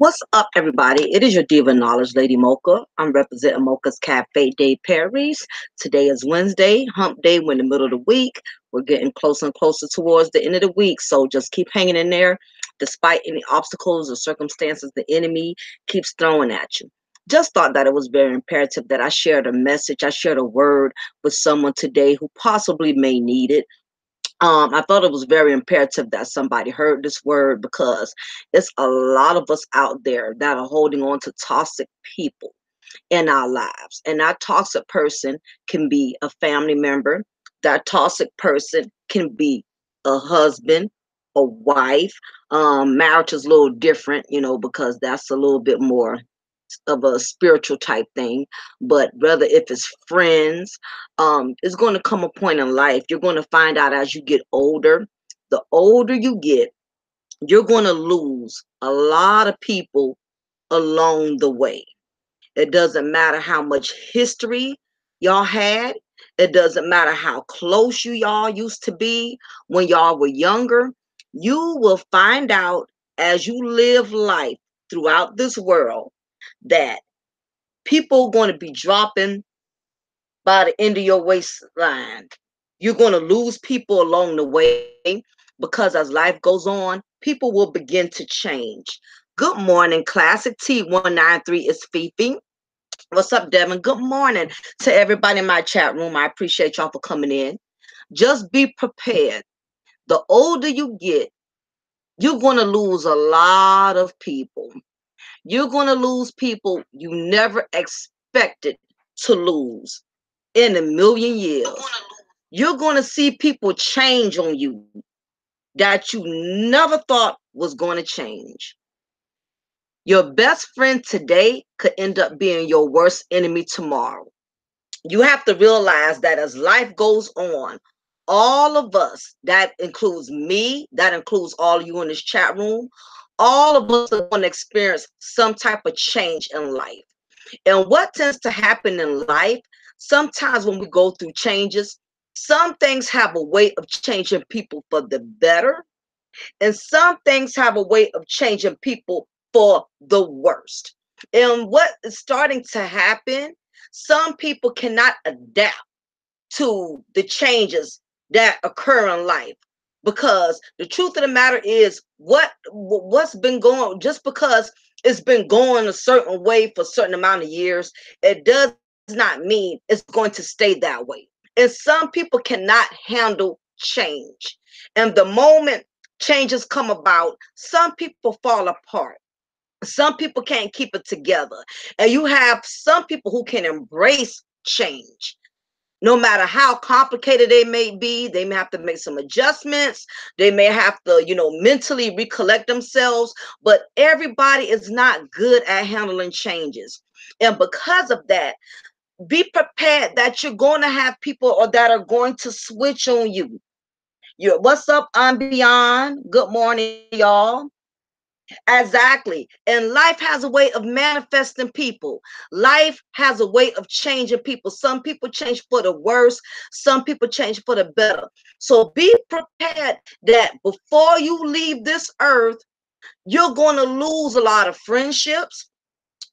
What's up, everybody? It is your Diva Knowledge, Lady Mocha. I'm representing Mocha's Cafe de Paris. Today is Wednesday, hump day. We're in the middle of the week. We're getting closer and closer towards the end of the week. So just keep hanging in there despite any obstacles or circumstances the enemy keeps throwing at you. Just thought that it was very imperative that I shared a message, I shared a word with someone today who possibly may need it. I thought it was very imperative that somebody heard this word because it's a lot of us out there that are holding on to toxic people in our lives. And that toxic person can be a family member. That toxic person can be a husband, a wife. Marriage is a little different, because that's a little bit more of a spiritual type thing. But whether if it's friends, it's going to come a point in life. You're going to find out as you get older, the older you get, you're going to lose a lot of people along the way. It doesn't matter how much history y'all had. It doesn't matter how close y'all used to be when y'all were younger. You will find out as you live life throughout this world that people are going to be dropping by the end of your waistline. You're going to lose people along the way because as life goes on, people will begin to change. Good morning, Classic T193 is Fifi. What's up, Devin? Good morning to everybody in my chat room. I appreciate y'all for coming in. Just be prepared. The older you get, you're going to lose a lot of people. You're going to lose people you never expected to lose in a million years. You're going to see people change on you that you never thought was going to change. Your best friend today could end up being your worst enemy tomorrow. You have to realize that as life goes on, all of us, that includes me, that includes all of you in this chat room, all of us are going to experience some type of change in life. And what tends to happen in life, sometimes when we go through changes, some things have a way of changing people for the better, and some things have a way of changing people for the worst. And what is starting to happen, some people cannot adapt to the changes that occur in life. Because the truth of the matter is, what's been going, just because it's been going a certain way for a certain amount of years, it does not mean it's going to stay that way. And some people cannot handle change. And the moment changes come about, some people fall apart. Some people can't keep it together. And you have some people who can embrace change. No matter how complicated they may be, they may have to make some adjustments. They may have to, mentally recollect themselves. But everybody is not good at handling changes. And because of that, be prepared that you're going to have people or that are going to switch on you. What's up? I'm Beyond. Good morning, y'all. Exactly. And life has a way of manifesting people. Life has a way of changing people. Some people change for the worse, some people change for the better. So be prepared that before you leave this earth, you're going to lose a lot of friendships.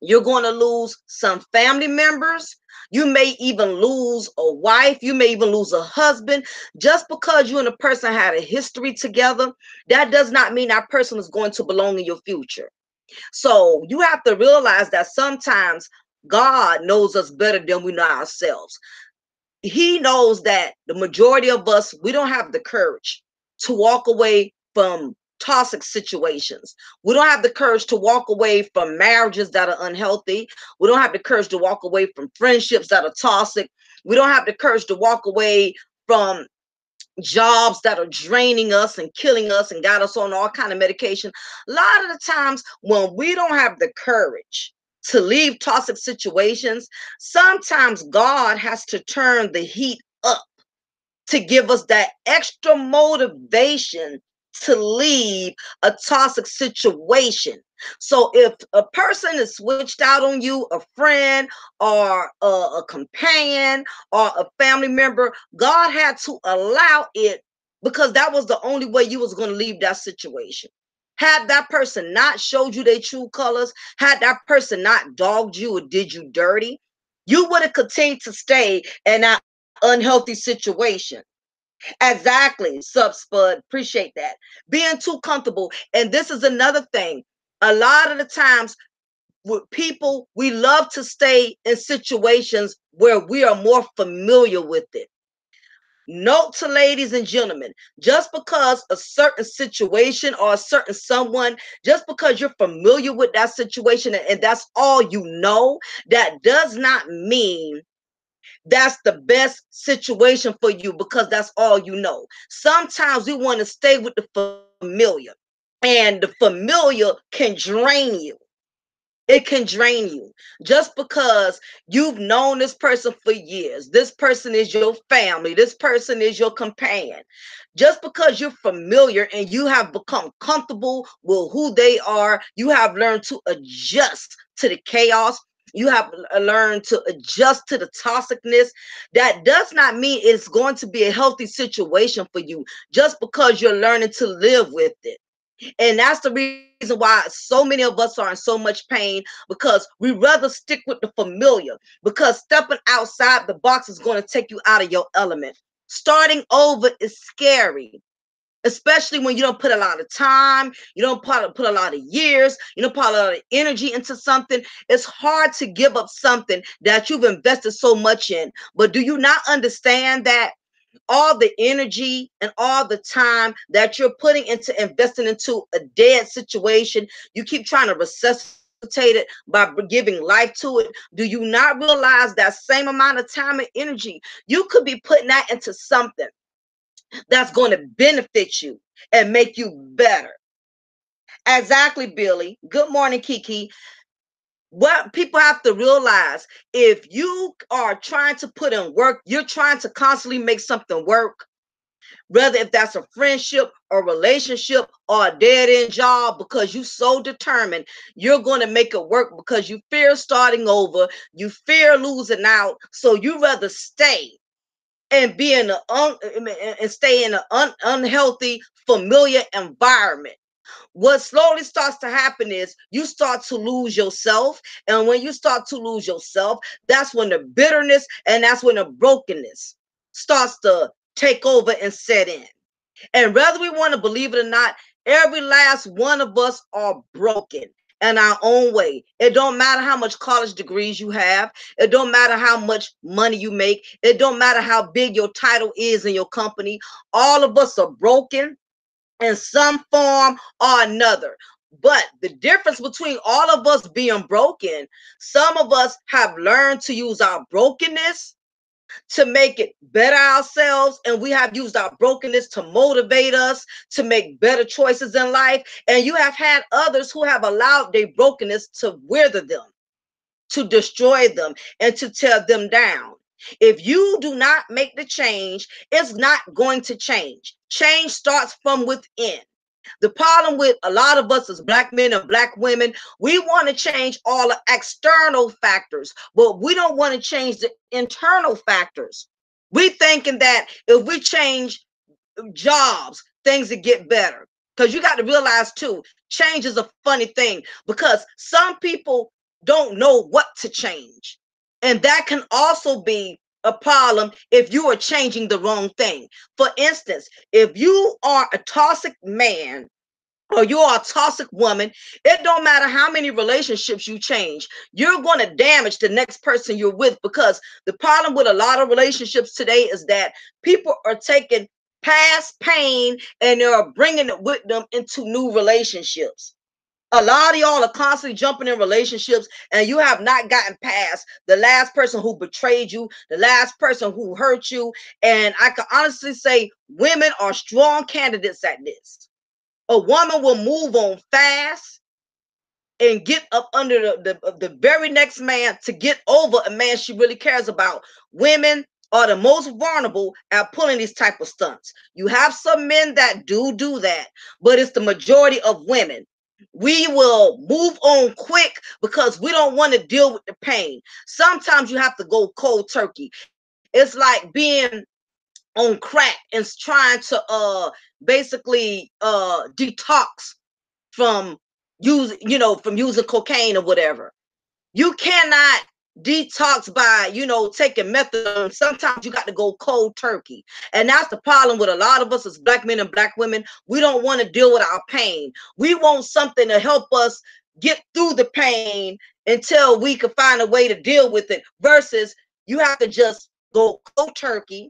You're going to lose some family members. You may even lose a wife. You may even lose a husband. Just because you and a person had a history together, that does not mean that person is going to belong in your future. So you have to realize that sometimes God knows us better than we know ourselves. He knows that the majority of us, we don't have the courage to walk away from toxic situations. We don't have the courage to walk away from marriages that are unhealthy. We don't have the courage to walk away from friendships that are toxic. We don't have the courage to walk away from jobs that are draining us and killing us and got us on all kind of medication. A lot of the times when we don't have the courage to leave toxic situations, sometimes God has to turn the heat up to give us that extra motivation to leave a toxic situation. So if a person is switched out on you, a friend or a companion or a family member, God had to allow it because that was the only way you was going to leave that situation. Had that person not showed you their true colors, had that person not dogged you or did you dirty, you would have continued to stay in that unhealthy situation. Exactly, Subspud. Appreciate that. Being too comfortable. And this is another thing. A lot of the times with people, we love to stay in situations where we are more familiar with it. Note to ladies and gentlemen, just because a certain situation or a certain someone, just because you're familiar with that situation and that's all you know, that does not mean that's the best situation for you because that's all you know. Sometimes we want to stay with the familiar, and the familiar can drain you. It can drain you just because you've known this person for years. This person is your family. This person is your companion. Just because you're familiar and you have become comfortable with who they are, you have learned to adjust to the chaos. You have learned to adjust to the toxicness. That does not mean it's going to be a healthy situation for you just because you're learning to live with it. And that's the reason why so many of us are in so much pain because we rather stick with the familiar because stepping outside the box is going to take you out of your element. Starting over is scary, especially when you don't put a lot of time, you don't put a lot of years, you don't put a lot of energy into something. It's hard to give up something that you've invested so much in. But do you not understand that all the energy and all the time that you're putting into investing into a dead situation, you keep trying to resuscitate it by giving life to it? Do you not realize that same amount of time and energy you could be putting that into something that's going to benefit you and make you better? Exactly, Billy. Good morning, Kiki. What people have to realize, if you are trying to put in work, you're trying to constantly make something work, whether if that's a friendship or relationship or a dead-end job, because you so determined you're going to make it work because you fear starting over, you fear losing out, so you rather stay and be in and stay in an unhealthy familiar environment. What slowly starts to happen is you start to lose yourself. And when you start to lose yourself, that's when the bitterness and that's when the brokenness starts to take over and set in. And whether we want to believe it or not, every last one of us are broken in our own way. It don't matter how much college degrees you have. It don't matter how much money you make. It don't matter how big your title is in your company. All of us are broken in some form or another. But the difference between all of us being broken, some of us have learned to use our brokenness to make it better ourselves, and we have used our brokenness to motivate us to make better choices in life. And you have had others who have allowed their brokenness to wither them, to destroy them, and to tear them down. If you do not make the change, it's not going to change. Change starts from within. The problem with a lot of us as black men and black women, we want to change all the external factors, but we don't want to change the internal factors. We thinking that if we change jobs, things will get better. Because you got to realize too, change is a funny thing because some people don't know what to change. And that can also be a problem if you are changing the wrong thing. For instance, if you are a toxic man or you are a toxic woman, it don't matter how many relationships you change, you're going to damage the next person you're with. Because the problem with a lot of relationships today is that people are taking past pain and they're bringing it with them into new relationships. A lot of y'all are constantly jumping in relationships and you have not gotten past the last person who betrayed you, the last person who hurt you. And I can honestly say women are strong candidates at this. A woman will move on fast and get up under the very next man to get over a man she really cares about. Women are the most vulnerable at pulling these type of stunts. You have some men that do that, but it's the majority of women. We will move on quick because we don't want to deal with the pain. Sometimes you have to go cold turkey. It's like being on crack and trying to basically detox from from using cocaine or whatever. You cannot detox by taking methadone. Sometimes you got to go cold turkey, and that's the problem with a lot of us as black men and black women. We don't want to deal with our pain. We want something to help us get through the pain until we can find a way to deal with it, versus you have to just go cold turkey.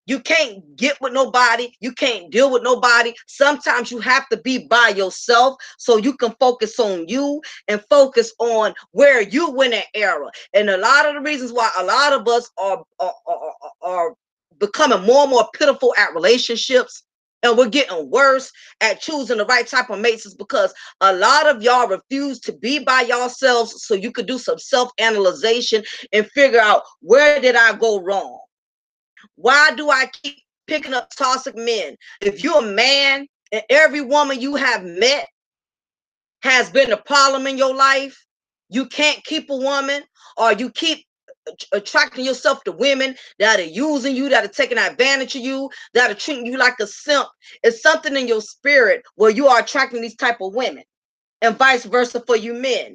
You can't get with nobody. You can't deal with nobody. Sometimes you have to be by yourself so you can focus on you and focus on where you win an era. And a lot of the reasons why a lot of us are becoming more and more pitiful at relationships, and we're getting worse at choosing the right type of mates, is because a lot of y'all refuse to be by yourselves so you could do some self-analyzation and figure out, where did I go wrong? Why do I keep picking up toxic men? If you're a man and every woman you have met has been a problem in your life, you can't keep a woman, or you keep attracting yourself to women that are using you, that are taking advantage of you, that are treating you like a simp. It's something in your spirit where you are attracting these type of women, and vice versa for you men.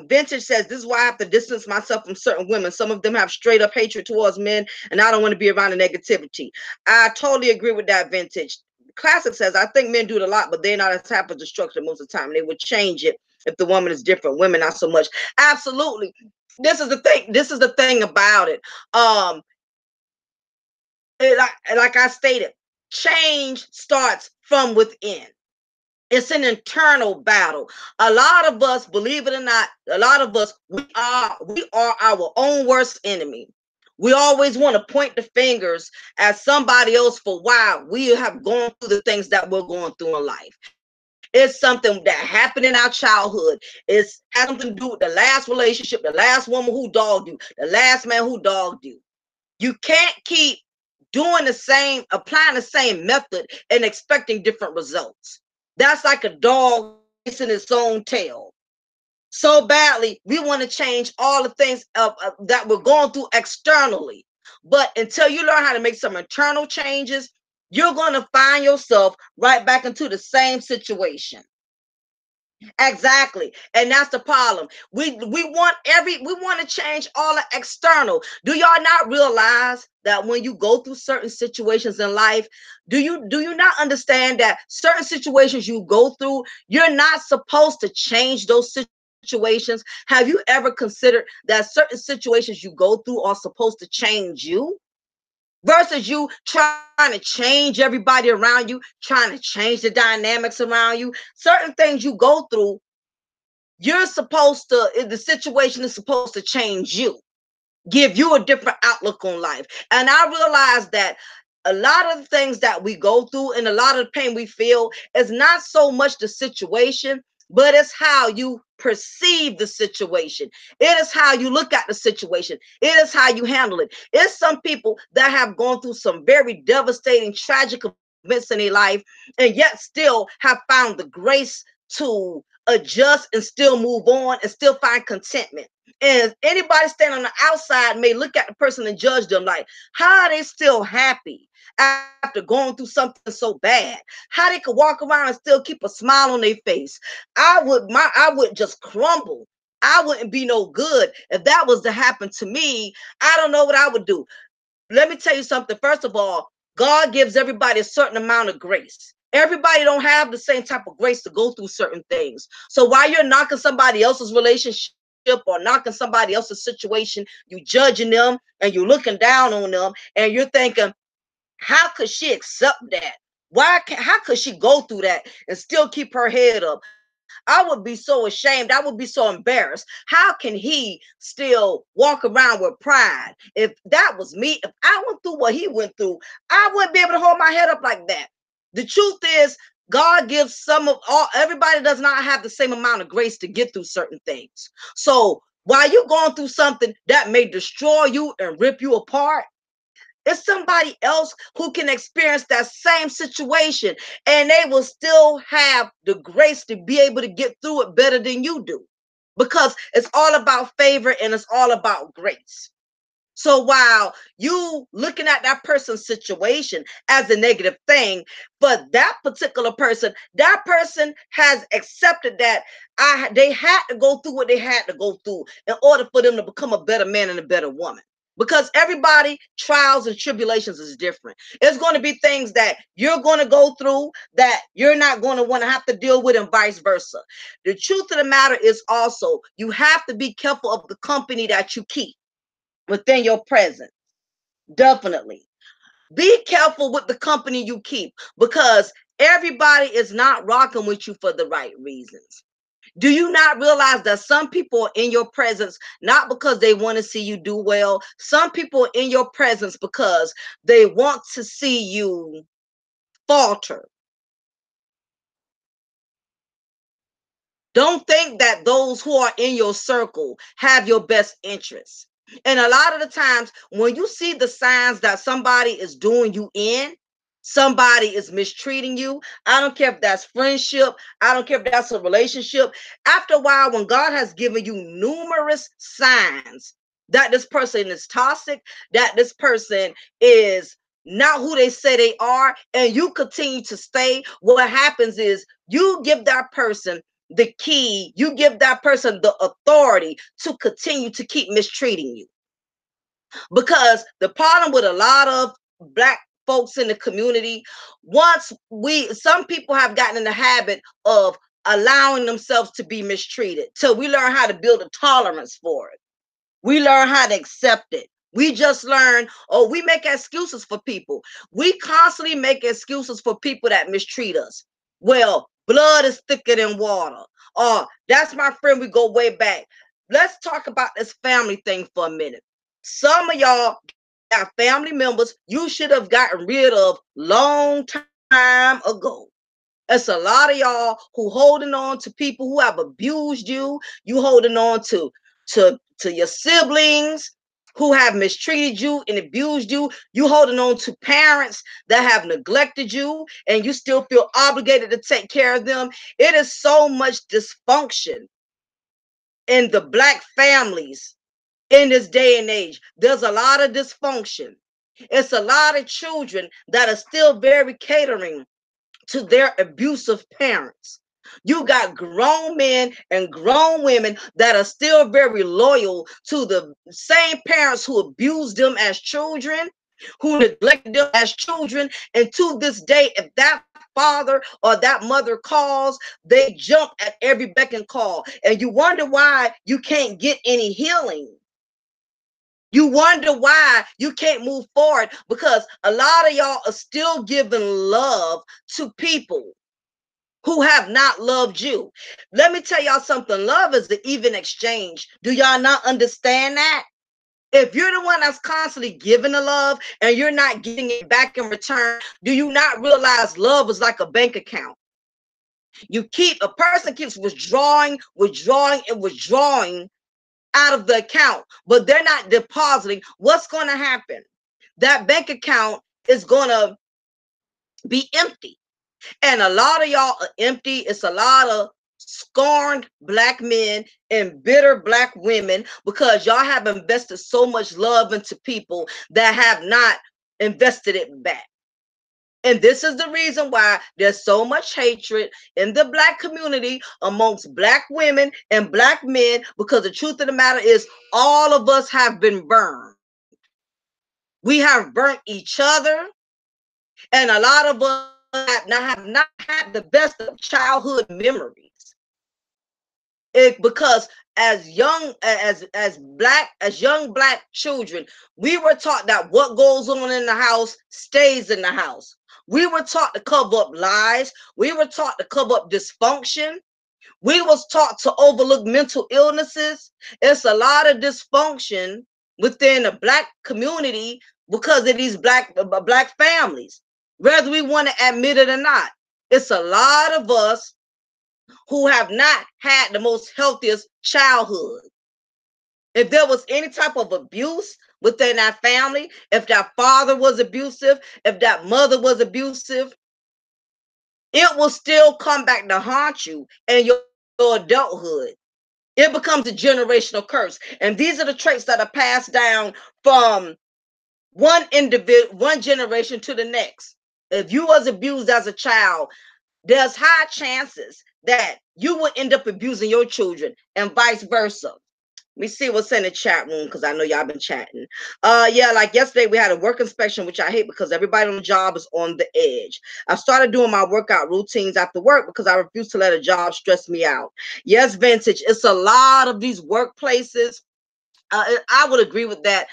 Vintage says, this is why I have to distance myself from certain women. Some of them have straight up hatred towards men, and I don't want to be around the negativity. I totally agree with that, Vintage. Classic says, I think men do it a lot, but they're not as type of destruction most of the time. They would change it if the woman is different. Women not so much. Absolutely. This is the thing. This is the thing about it. Like I stated, change starts from within. It's an internal battle. A lot of us, believe it or not, a lot of us, we are our own worst enemy. We always want to point the fingers at somebody else for why we have gone through the things that we're going through in life. It's something that happened in our childhood. It's has something to do with the last relationship, the last woman who dogged you, the last man who dogged you. You can't keep doing the same, applying the same method and expecting different results. That's like a dog chasing its own tail. So badly, we want to change all the things that we're going through externally. But until you learn how to make some internal changes, you're going to find yourself right back into the same situation. Exactly. And that's the problem. We want to change all the external. Do y'all not realize that when you go through certain situations in life, do you not understand that certain situations you go through, you're not supposed to change those situations? Have you ever considered that certain situations you go through are supposed to change you? Versus you trying to change everybody around you, trying to change the dynamics around you. Certain things you go through, the situation is supposed to change you, give you a different outlook on life. And I realize that a lot of the things that we go through and a lot of the pain we feel is not so much the situation, but it's how you perceive the situation. It is how you look at the situation. It is how you handle it. It's some people that have gone through some very devastating, tragic events events in their life, and yet still have found the grace to adjust and still move on and still find contentment. And anybody standing on the outside may look at the person and judge them like, how are they still happy after going through something so bad? How they could walk around and still keep a smile on their face? I would just crumble. I wouldn't be no good if that was to happen to me. I don't know what I would do. Let me tell you something. First of all, God gives everybody a certain amount of grace. Everybody don't have the same type of grace to go through certain things. So while you're knocking somebody else's relationship or knocking somebody else's situation, you judging them and you're looking down on them and you're thinking, how could she accept that? How could she go through that and still keep her head up? I would be so ashamed. I would be so embarrassed. How can he still walk around with pride? If that was me, if I went through what he went through, I wouldn't be able to hold my head up like that. The truth is, God gives everybody does not have the same amount of grace to get through certain things. So while you're going through something that may destroy you and rip you apart, it's somebody else who can experience that same situation and they will still have the grace to be able to get through it better than you do, because it's all about favor and it's all about grace. So while you looking at that person's situation as a negative thing, for that person has accepted that they had to go through what they had to go through in order for them to become a better man and a better woman. Because everybody trials and tribulations is different. It's going to be things that you're going to go through that you're not going to want to have to deal with, and vice versa. The truth of the matter is also you have to be careful of the company that you keep within your presence. Definitely. Be careful with the company you keep, because everybody is not rocking with you for the right reasons. Do you not realize that some people are in your presence not because they want to see you do well? Some people are in your presence because they want to see you falter. Don't think that those who are in your circle have your best interests. And a lot of the times, when you see the signs that somebody is doing you in, somebody is mistreating you, I don't care if that's friendship, I don't care if that's a relationship. After a while, when God has given you numerous signs that this person is toxic, that this person is not who they say they are, and you continue to stay, what happens is you give that person the key, you give that person the authority to continue to keep mistreating you. Because the problem with a lot of black folks in the community, some people have gotten in the habit of allowing themselves to be mistreated till we learn how to build a tolerance for it. We learn how to accept it. We just learn, oh, we make excuses for people. We constantly make excuses for people that mistreat us. Well, blood is thicker than water. Or that's my friend, we go way back. Let's talk about this family thing for a minute. Some of y'all got family members you should have gotten rid of long time ago. It's a lot of y'all who holding on to people who have abused you. You holding on to your siblings who have mistreated you and abused you. You holding on to parents that have neglected you, and you still feel obligated to take care of them. It is so much dysfunction in the black families in this day and age. There's a lot of dysfunction. It's a lot of children that are still very catering to their abusive parents. You got grown men and grown women that are still very loyal to the same parents who abused them as children, who neglected them as children. And to this day, if that father or that mother calls, they jump at every beck and call. And you wonder why you can't get any healing. You wonder why you can't move forward, because a lot of y'all are still giving love to people who have not loved you. Let me tell y'all something. Love is the even exchange. Do y'all not understand that? If you're the one that's constantly giving the love and you're not getting it back in return, do you not realize love is like a bank account? A person keeps withdrawing, and withdrawing out of the account, but they're not depositing. What's going to happen? That bank account is going to be empty. And a lot of y'all are empty. It's a lot of scorned black men and bitter black women because y'all have invested so much love into people that have not invested it back. And this is the reason why there's so much hatred in the black community amongst black women and black men, because the truth of the matter is all of us have been burned. We have burnt each other, and a lot of us have not had the best of childhood memories. Because as young black children, we were taught that what goes on in the house stays in the house. We were taught to cover up lies. We were taught to cover up dysfunction. We was taught to overlook mental illnesses. It's a lot of dysfunction within the black community because of these black families, whether we want to admit it or not. It's a lot of us who have not had the most healthiest childhood. If there was any type of abuse within that family, if that father was abusive, if that mother was abusive, it will still come back to haunt you in your adulthood. It becomes a generational curse. And these are the traits that are passed down from one generation to the next. If you was abused as a child, there's high chances that you will end up abusing your children and vice versa. Let me see what's in the chat room because I know y'all been chatting. Yeah, like yesterday we had a work inspection, which I hate because everybody on the job is on the edge. I started doing my workout routines after work because I refuse to let a job stress me out. Yes, vintage. It's a lot of these workplaces. I would agree with that.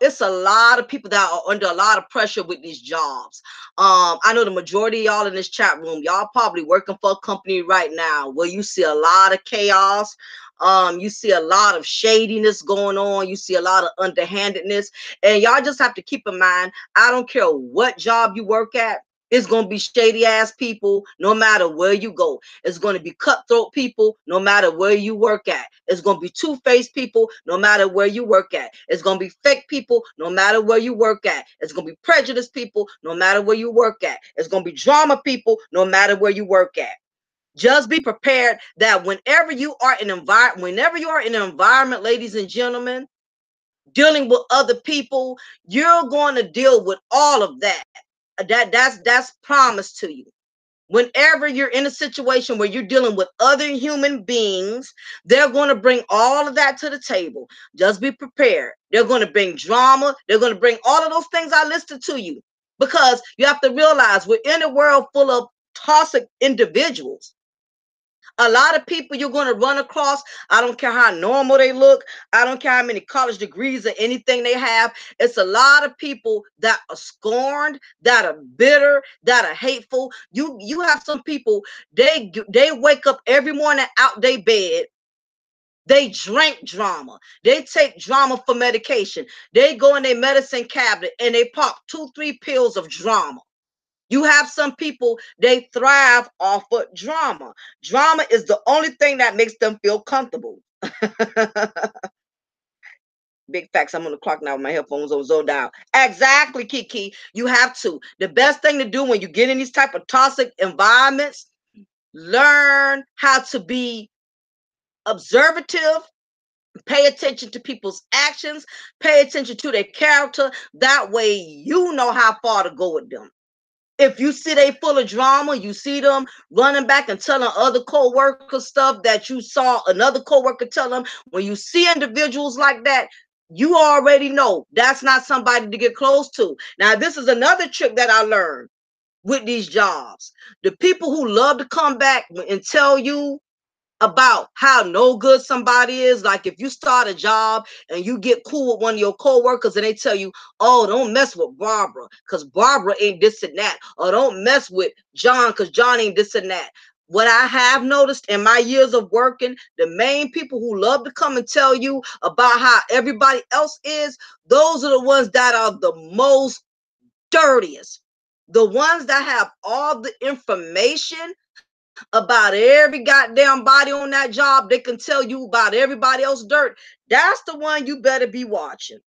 It's a lot of people that are under a lot of pressure with these jobs. I know the majority of y'all in this chat room, y'all probably working for a company right now where you see a lot of chaos. You see a lot of shadiness going on. You see a lot of underhandedness. And y'all just have to keep in mind, I don't care what job you work at. It's going to be shady ass people no matter where you go. It's going to be cutthroat people no matter where you work at. It's going to be two-faced people no matter where you work at. It's going to be fake people no matter where you work at. It's going to be prejudiced people no matter where you work at. It's going to be drama people no matter where you work at. Just be prepared that whenever you are in an environment, ladies and gentlemen, dealing with other people, you're going to deal with all of that. That's promised to you. Whenever you're in a situation where you're dealing with other human beings, they're going to bring all of that to the table. Just be prepared. They're going to bring drama. They're going to bring all of those things I listed to you, because you have to realize we're in a world full of toxic individuals. A lot of people you're going to run across, I don't care how normal they look, I don't care how many college degrees or anything they have. It's a lot of people that are scorned, that are bitter, that are hateful. You have some people, they wake up every morning out their bed. They drink drama. They take drama for medication. They go in their medicine cabinet and they pop 2-3 pills of drama. You have some people, they thrive off of drama. Drama is the only thing that makes them feel comfortable. Big facts. I'm on the clock now with my headphones on zoned out. Exactly, Kiki. You have to. The best thing to do when you get in these type of toxic environments, learn how to be observative, pay attention to people's actions, pay attention to their character. That way you know how far to go with them. If you see they full of drama, you see them running back and telling other co-workers stuff that you saw another co-worker tell them. When you see individuals like that, you already know that's not somebody to get close to. Now, this is another trick that I learned with these jobs. The people who love to come back and tell you about how no good somebody is. Like if you start a job and you get cool with one of your coworkers and they tell you, oh, don't mess with Barbara because Barbara ain't this and that. Or don't mess with John because John ain't this and that. What I have noticed in my years of working, the main people who love to come and tell you about how everybody else is, those are the ones that are the most dirtiest. The ones that have all the information about every goddamn body on that job. They can tell you about everybody else's dirt. That's the one you better be watching.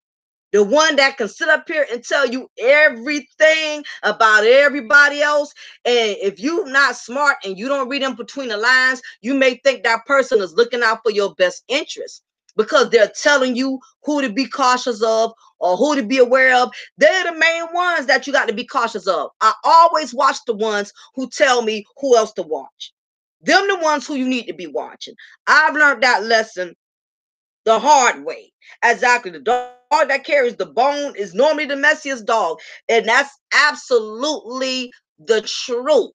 The one that can sit up here and tell you everything about everybody else. And if you're not smart and you don't read in between the lines, you may think that person is looking out for your best interest because they're telling you who to be cautious of or who to be aware of. They're the main ones that you got to be cautious of. I always watch the ones who tell me who else to watch. Them the ones who you need to be watching. I've learned that lesson the hard way. Exactly. The dog that carries the bone is normally the messiest dog. And that's absolutely the truth.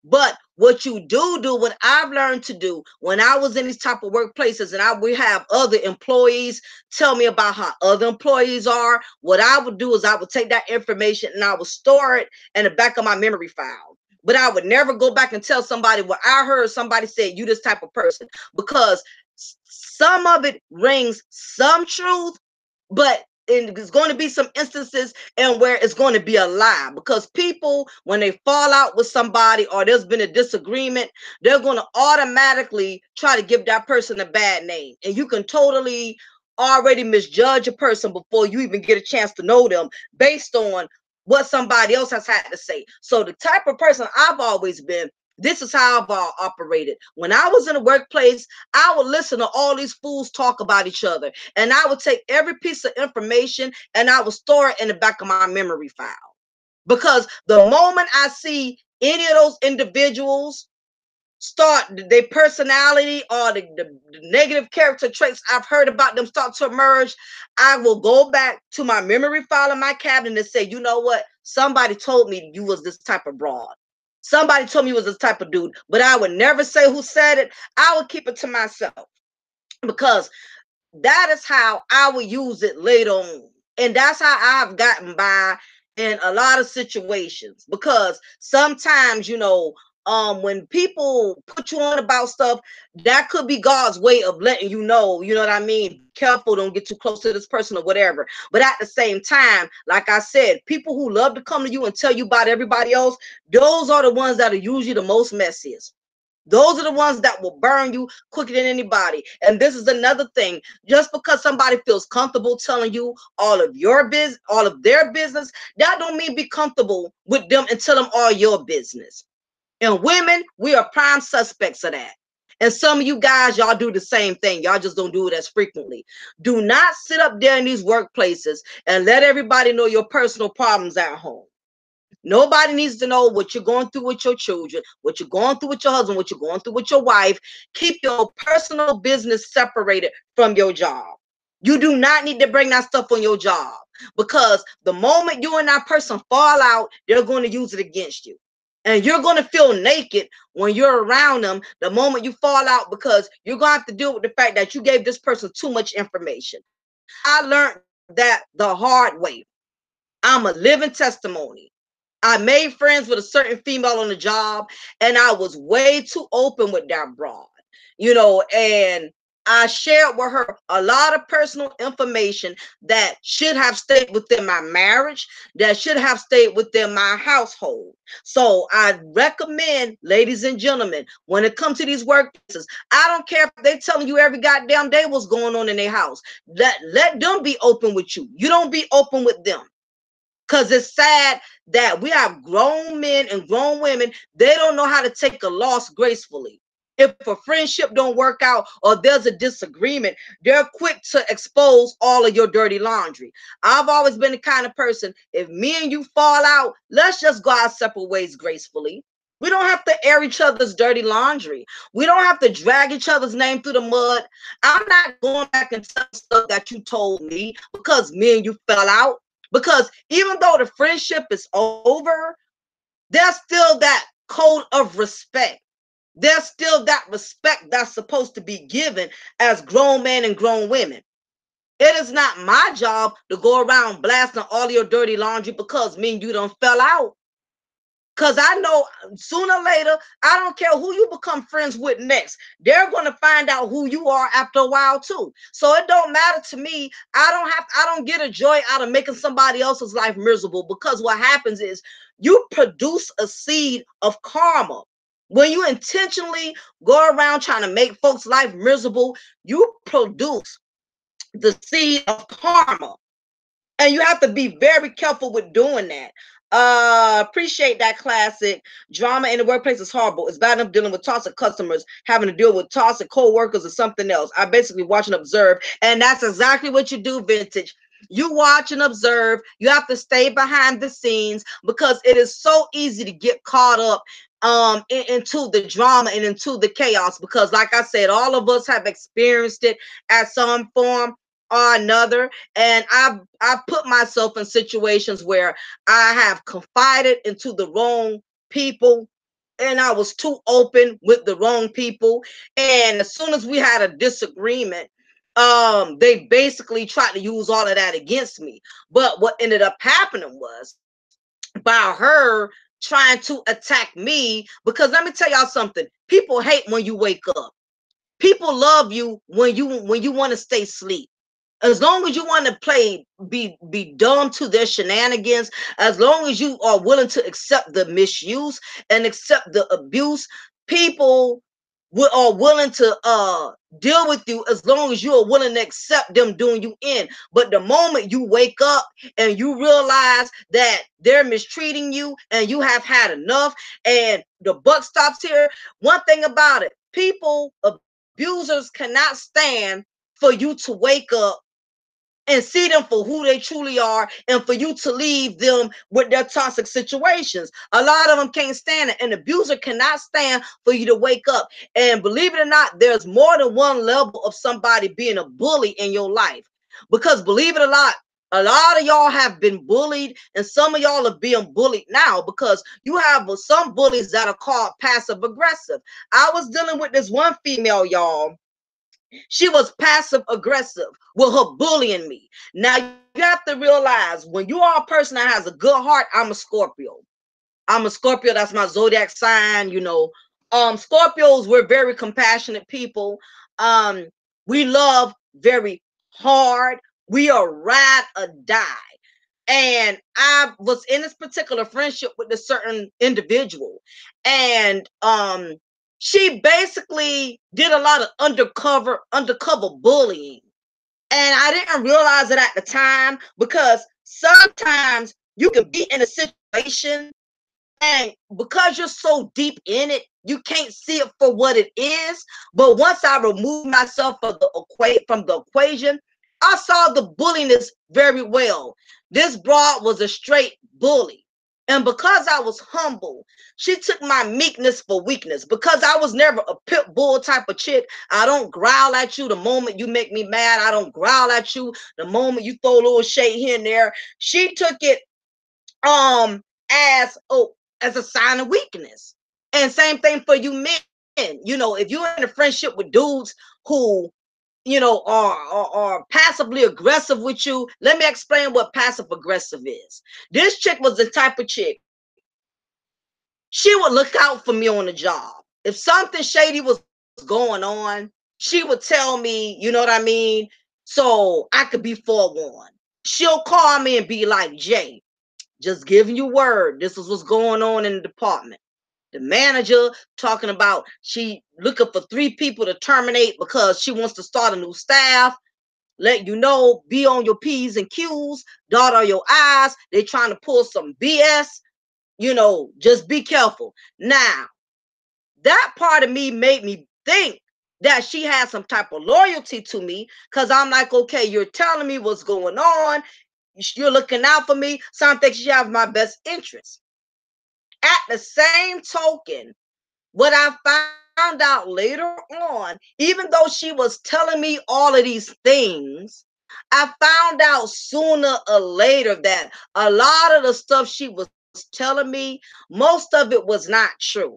But what you do, what I've learned to do when I was in these type of workplaces and we have other employees tell me about how other employees are, what I would do is I would take that information and I would store it in the back of my memory file. But I would never go back and tell somebody what I heard somebody say, you this type of person, because some of it rings some truth, but there's going to be some instances and where it's going to be a lie, because people, when they fall out with somebody or there's been a disagreement, they're going to automatically try to give that person a bad name, and you can totally already misjudge a person before you even get a chance to know them based on what somebody else has had to say. So the type of person I've always been, this is how I've operated. When I was in the workplace, I would listen to all these fools talk about each other. And I would take every piece of information and I would store it in the back of my memory file. Because the moment I see any of those individuals start their personality or the negative character traits I've heard about them start to emerge, I will go back to my memory file in my cabinet and say, you know what? Somebody told me you was this type of broad. Somebody told me you was this type of dude, but I would never say who said it. I would keep it to myself because that is how I will use it later on. And that's how I've gotten by in a lot of situations. Because sometimes, when people put you on about stuff, that could be God's way of letting you know what I mean? Be careful, don't get too close to this person or whatever. But at the same time, like I said, people who love to come to you and tell you about everybody else, those are the ones that are usually the most messiest. Those are the ones that will burn you quicker than anybody. And this is another thing. Just because somebody feels comfortable telling you all of your business, all of their business, that don't mean be comfortable with them and tell them all your business. And women, we are prime suspects of that. And some of you guys, y'all do the same thing. Y'all just don't do it as frequently. Do not sit up there in these workplaces and let everybody know your personal problems at home. Nobody needs to know what you're going through with your children, what you're going through with your husband, what you're going through with your wife. Keep your personal business separated from your job. You do not need to bring that stuff on your job, because the moment you and that person fall out, they're going to use it against you. And you're going to feel naked when you're around them the moment you fall out, because you're going to have to deal with the fact that you gave this person too much information. I learned that the hard way. I'm a living testimony. I made friends with a certain female on the job, and I was way too open with that broad, and I shared with her a lot of personal information that should have stayed within my marriage, that should have stayed within my household. So I recommend, ladies and gentlemen, when it comes to these workplaces, I don't care if they're telling you every goddamn day what's going on in their house. Let them be open with you. You don't be open with them. Because it's sad that we have grown men and grown women, they don't know how to take a loss gracefully. If a friendship don't work out or there's a disagreement, they're quick to expose all of your dirty laundry. I've always been the kind of person, if me and you fall out, let's just go our separate ways gracefully. We don't have to air each other's dirty laundry. We don't have to drag each other's name through the mud. I'm not going back and telling stuff that you told me because me and you fell out. Because even though the friendship is over, there's still that code of respect. There's still that respect that's supposed to be given as grown men and grown women. It is not my job to go around blasting all your dirty laundry because me and you done fell out. Because I know sooner or later, I don't care who you become friends with next, they're going to find out who you are after a while too. So it don't matter to me. I don't get a joy out of making somebody else's life miserable, because what happens is you produce a seed of karma. When you intentionally go around trying to make folks' life miserable, you produce the seed of karma. And you have to be very careful with doing that. Appreciate that classic. Drama in the workplace is horrible. It's bad enough dealing with toxic customers, having to deal with toxic co-workers or something else. I basically watch and observe, and that's exactly what you do, Vintage. You watch and observe. You have to stay behind the scenes because it is so easy to get caught up into the drama and into the chaos, because like I said, all of us have experienced it at some form or another. And I've put myself in situations where I have confided into the wrong people, and I was too open with the wrong people. And as soon as we had a disagreement, they basically tried to use all of that against me. But what ended up happening was, by her trying to attack me, because let me tell y'all something, people hate when you wake up. People love you when you want to stay asleep. As long as you want to play, be dumb to their shenanigans, as long as you are willing to accept the misuse and accept the abuse, people are willing to deal with you as long as you are willing to accept them doing you in. But the moment you wake up and you realize that they're mistreating you and you have had enough and the buck stops here, one thing about it, people, abusers cannot stand for you to wake up and see them for who they truly are, and for you to leave them with their toxic situations. A lot of them can't stand it. An abuser cannot stand for you to wake up. And believe it or not, there's more than one level of somebody being a bully in your life. Because believe it or not, a lot of y'all have been bullied, and some of y'all are being bullied now, because you have some bullies that are called passive aggressive. I was dealing with this one female, y'all. She was passive aggressive with her bullying me. Now you have to realize, when you are a person that has a good heart, I'm a Scorpio. I'm a Scorpio. That's my zodiac sign. Scorpios, we're very compassionate people. Um, we love very hard. We are ride or die. And I was in this particular friendship with this certain individual, and she basically did a lot of undercover bullying. And I didn't realize it at the time, because sometimes you can be in a situation, and because you're so deep in it, you can't see it for what it is. But once I removed myself from the equation, I saw the bulliness very well. This broad was a straight bully. And because I was humble, she took my meekness for weakness. Because I was never a pit bull type of chick. I don't growl at you the moment you make me mad. I don't growl at you the moment you throw a little shade here and there. She took it um as, oh, as a sign of weakness. And same thing for you men. If you're in a friendship with dudes who are passively aggressive with you, let me explain what passive aggressive is. This chick was the type of chick, she would look out for me on the job. If something shady was going on, she would tell me, you know what I mean, so I could be forewarned. She'll call me and be like, Jay, just giving you word, this is what's going on in the department. The manager talking about she looking for 3 people to terminate because she wants to start a new staff. Let you know, be on your P's and Q's, dot on your I's. They trying to pull some BS. Just be careful. Now, that part of me made me think that she had some type of loyalty to me, because I'm like, okay, you're telling me what's going on. You're looking out for me. So I'm thinking she has my best interest. At the same token, what I found out later on, even though she was telling me all of these things, I found out sooner or later that a lot of the stuff she was telling me, most of it was not true.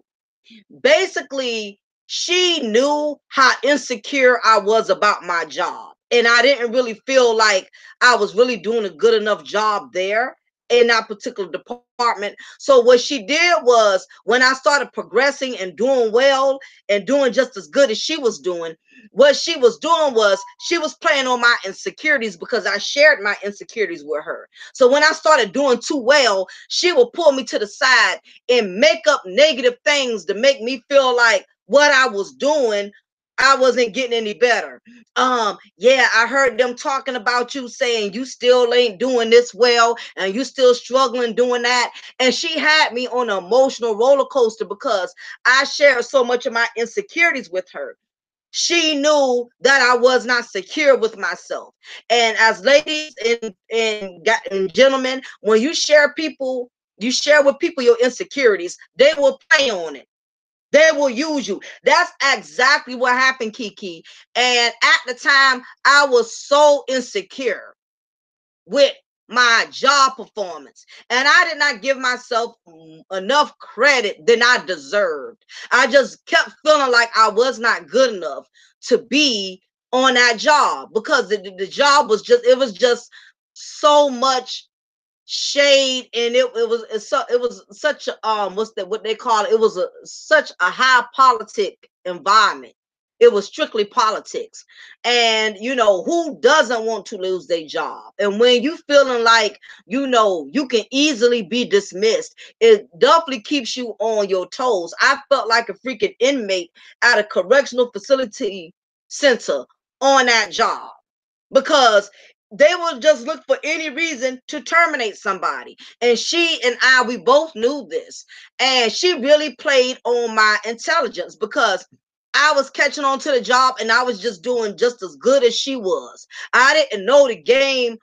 Basically, she knew how insecure I was about my job. And I didn't really feel like I was really doing a good enough job there in that particular department. So what she did was, when I started progressing and doing well and doing just as good as she was doing, what she was doing was she was playing on my insecurities, because I shared my insecurities with her. So when I started doing too well, she would pull me to the side and make up negative things to make me feel like what I was doing I wasn't getting any better. Yeah, I heard them talking about you, saying you still ain't doing this well and you still struggling doing that. And she had me on an emotional roller coaster because I shared so much of my insecurities with her. She knew that I was not secure with myself. And as ladies and gentlemen, when you share with people your insecurities, they will play on it. They will use you. That's exactly what happened, Kiki. And at the time, I was so insecure with my job performance. And I did not give myself enough credit than I deserved. I just kept feeling like I was not good enough to be on that job because the job was just so much shade, and it was such a what's that what they call it, it was such a high politic environment. It was strictly politics. And who doesn't want to lose their job? And when you feeling like you can easily be dismissed, it definitely keeps you on your toes. I felt like a freaking inmate at a correctional facility center on that job because they will just look for any reason to terminate somebody. And she and I, we both knew this. And she really played on my intelligence because I was catching on to the job and I was just doing just as good as she was. I didn't know the game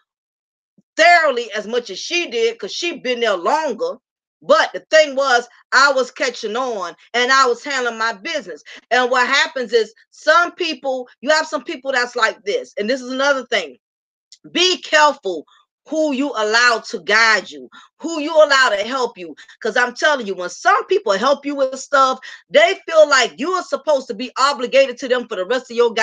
thoroughly as much as she did because she'd been there longer. But the thing was, I was catching on and I was handling my business. And what happens is you have some people that's like this. And this is another thing. Be careful who you allow to guide you, who you allow to help you. Because I'm telling you, when some people help you with stuff, they feel like you are supposed to be obligated to them for the rest of your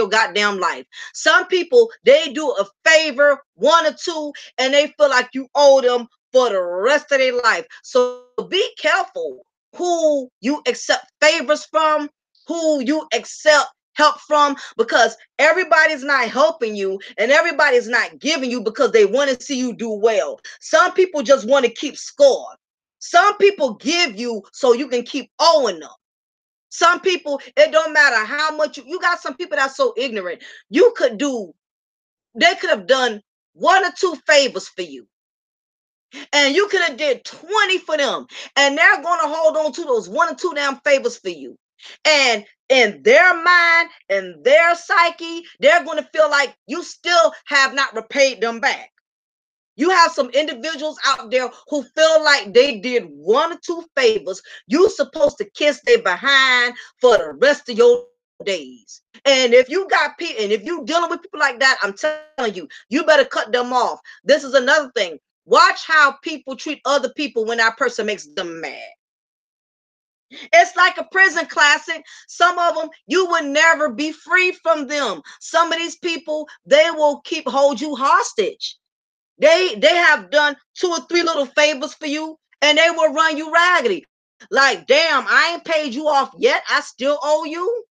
goddamn life. Some people, they do a favor, one or two, and they feel like you owe them for the rest of their life. So be careful who you accept favors from, who you accept help from, because everybody's not helping you and everybody's not giving you because they want to see you do well. Some people just want to keep score. Some people give you so you can keep owing them. Some people, it don't matter how much you got. Some people that's so ignorant. They could have done one or two favors for you and you could have did 20 for them, and they're going to hold on to those one or two damn favors for you. And in their mind and their psyche, they're going to feel like you still have not repaid them back. You have some individuals out there who feel like they did one or two favors. You supposed to kiss their behind for the rest of your days. And if you got people, and if you dealing with people like that, I'm telling you, you better cut them off. This is another thing. Watch how people treat other people when that person makes them mad. It's like a prison classic. Some of them, you will never be free from them. Some of these people, they will hold you hostage. They have done two or three little favors for you, and they will run you raggedy. Like, damn, I ain't paid you off yet. I still owe you.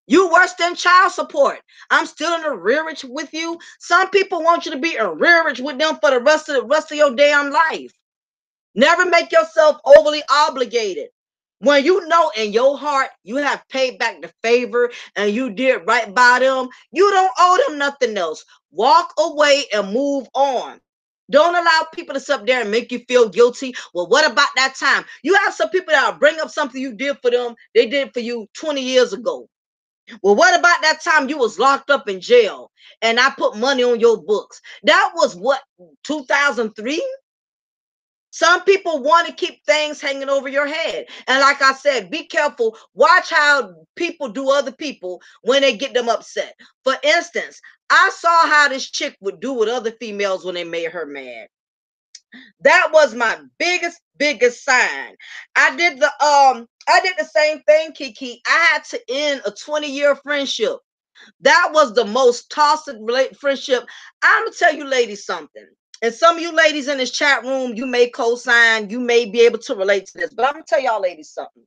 You worse than child support. I'm still in arrearage with you. Some people want you to be in arrearage with them for the rest of your damn life. Never make yourself overly obligated. When you know in your heart you have paid back the favor and you did right by them, you don't owe them nothing else. Walk away and move on. Don't allow people to sit up there and make you feel guilty. Well, what about that time? You have some people that will bring up something you did for them, they did for you 20 years ago. Well, what about that time you was locked up in jail and I put money on your books? That was what, 2003? Some people want to keep things hanging over your head. And like I said, be careful. Watch how people do other people when they get them upset. For instance, I saw how this chick would do with other females when they made her mad. That was my biggest sign. I did the same thing, Kiki. I had to end a 20-year friendship. That was the most toxic friendship. I'm gonna tell you ladies something. And some of you ladies in this chat room, you may co-sign, you may be able to relate to this, but I'm gonna tell y'all ladies something.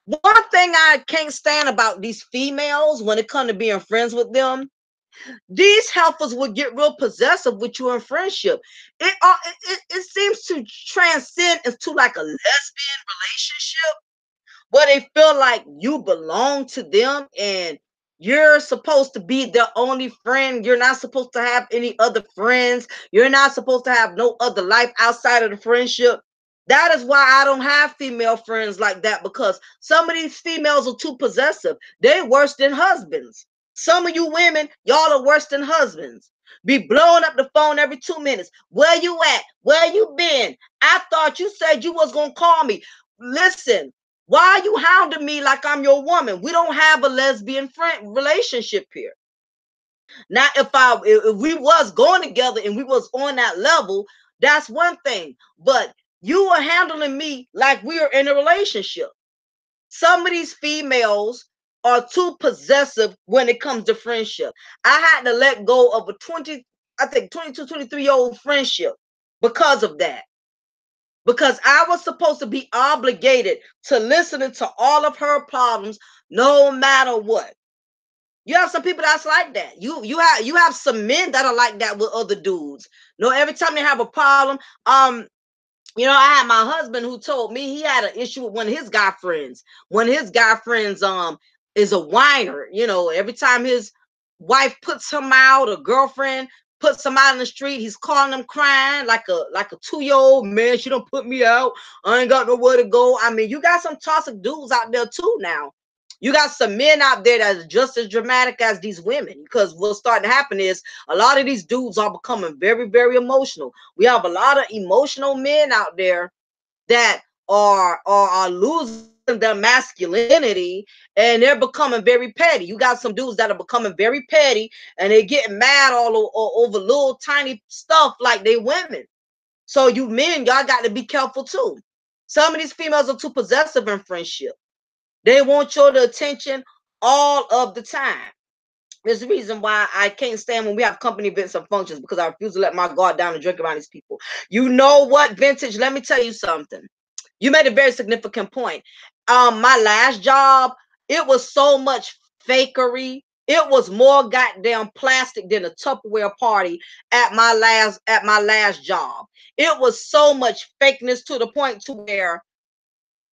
One thing I can't stand about these females when it comes to being friends with them, these helpers will get real possessive with you in friendship. It seems to transcend into like a lesbian relationship where they feel like you belong to them and you're supposed to be their only friend. You're not supposed to have any other friends. You're not supposed to have no other life outside of the friendship. That is why I don't have female friends like that, because some of these females are too possessive. They're worse than husbands. Some of you women, y'all are worse than husbands. Be blowing up the phone every 2 minutes. Where you at? Where you been? I thought you said you was gonna call me. Listen, why are you hounding me like I'm your woman? We don't have a lesbian friend relationship here. Now, if we was going together and we was on that level, that's one thing. But you are handling me like we are in a relationship. Some of these females are too possessive when it comes to friendship. I had to let go of a 22, 23-year-old friendship because of that. Because I was supposed to be obligated to listening to all of her problems no matter what. You have some people that's like that. You have some men that are like that with other dudes. No, every time they have a problem, I had my husband who told me he had an issue with one of his guy friends. One of his guy friends is a whiner. Every time his wife puts him out, or girlfriend puts him out in the street, he's calling them crying like a 2-year-old man. She don't put me out. I ain't got nowhere to go. I mean, you got some toxic dudes out there too now. You got some men out there that's just as dramatic as these women, because what's starting to happen is a lot of these dudes are becoming very, very emotional. We have a lot of emotional men out there that are losing their masculinity, and they're becoming very petty. You got some dudes that are becoming very petty, and they getting mad over little tiny stuff like they women. So you men, y'all got to be careful too. Some of these females are too possessive in friendship. They want your attention all of the time. There's the reason why I can't stand when we have company events and functions, because I refuse to let my guard down and drink around these people. You know what, Vintage? Let me tell you something. You made a very significant point. My last job, it was so much fakery. It was more goddamn plastic than a Tupperware party at my last job. It was so much fakeness to the point to where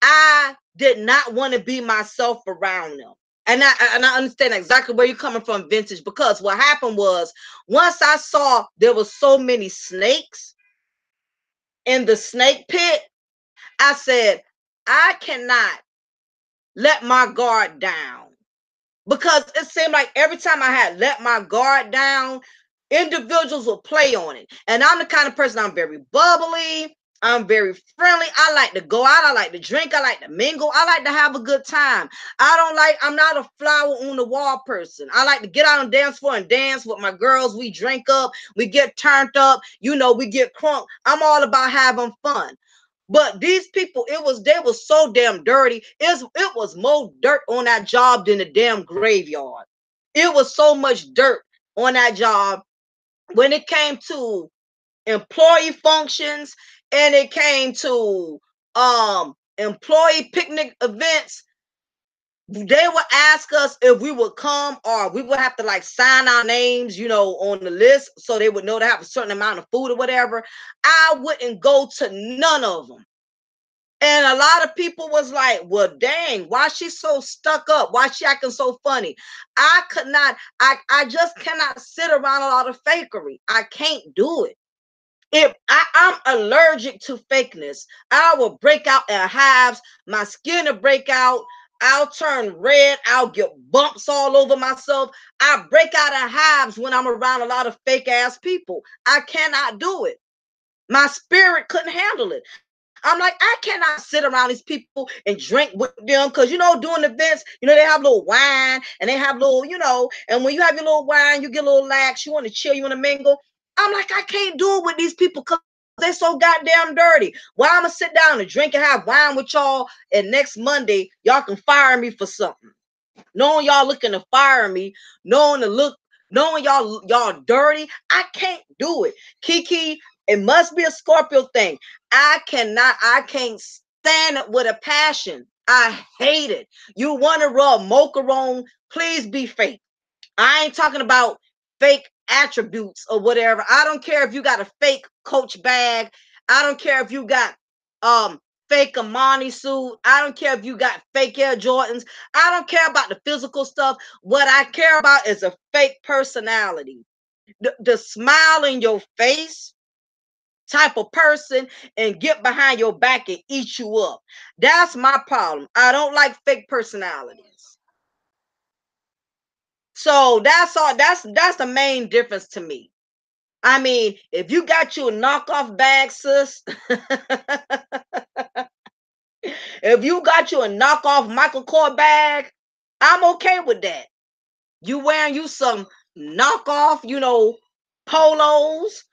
I did not want to be myself around them. And I understand exactly where you're coming from, Vintage, because what happened was, once I saw there was so many snakes in the snake pit, I said, I cannot let my guard down, because it seemed like every time I had let my guard down, individuals will play on it. And I'm the kind of person, I'm very bubbly, I'm very friendly. I like to go out, I like to drink, I like to mingle, I like to have a good time. I'm not a flower on the wall person. I like to get out on dance floor and dance with my girls. We drink up, we get turned up, we get crunk. I'm all about having fun. But these people, they were so damn dirty. It was more dirt on that job than the damn graveyard. It was so much dirt on that job when it came to employee functions, and it came to employee picnic events. They would ask us if we would come, or we would have to like sign our names, on the list, so they would know to have a certain amount of food or whatever. I wouldn't go to none of them. And a lot of people was like, well, dang, why she so stuck up? Why she acting so funny? I just cannot sit around a lot of fakery. I can't do it. If I'm allergic to fakeness, I will break out in hives. My skin will break out. I'll turn red. I'll get bumps all over myself. I break out in hives when I'm around a lot of fake ass people. I cannot do it. My spirit couldn't handle it. I'm like, I cannot sit around these people and drink with them, because doing events, they have little wine, and they have little, and when you have your little wine, you get a little lax, you want to chill, you want to mingle. I'm like, I can't do it with these people because they're so goddamn dirty. Why I'm gonna sit down and drink and have wine with y'all, and next Monday y'all can fire me for something? Knowing y'all looking to fire me, knowing y'all dirty. I can't do it. Kiki, it must be a Scorpio thing. I can't stand it with a passion. I hate it. You want to rub mocha on, please be fake. I ain't talking about fake attributes or whatever. I don't care if you got a fake Coach bag. I don't care if you got fake Armani suit. I don't care if you got fake Air Jordans. I don't care about the physical stuff. What I care about is a fake personality. The smile in your face type of person and get behind your back and eat you up. That's my problem. I don't like fake personalities. So that's all. That's the main difference to me. I mean, if you got you a knockoff bag, sis, if you got you a knockoff Michael Kors bag, I'm okay with that. You wearing you some knockoff, polos.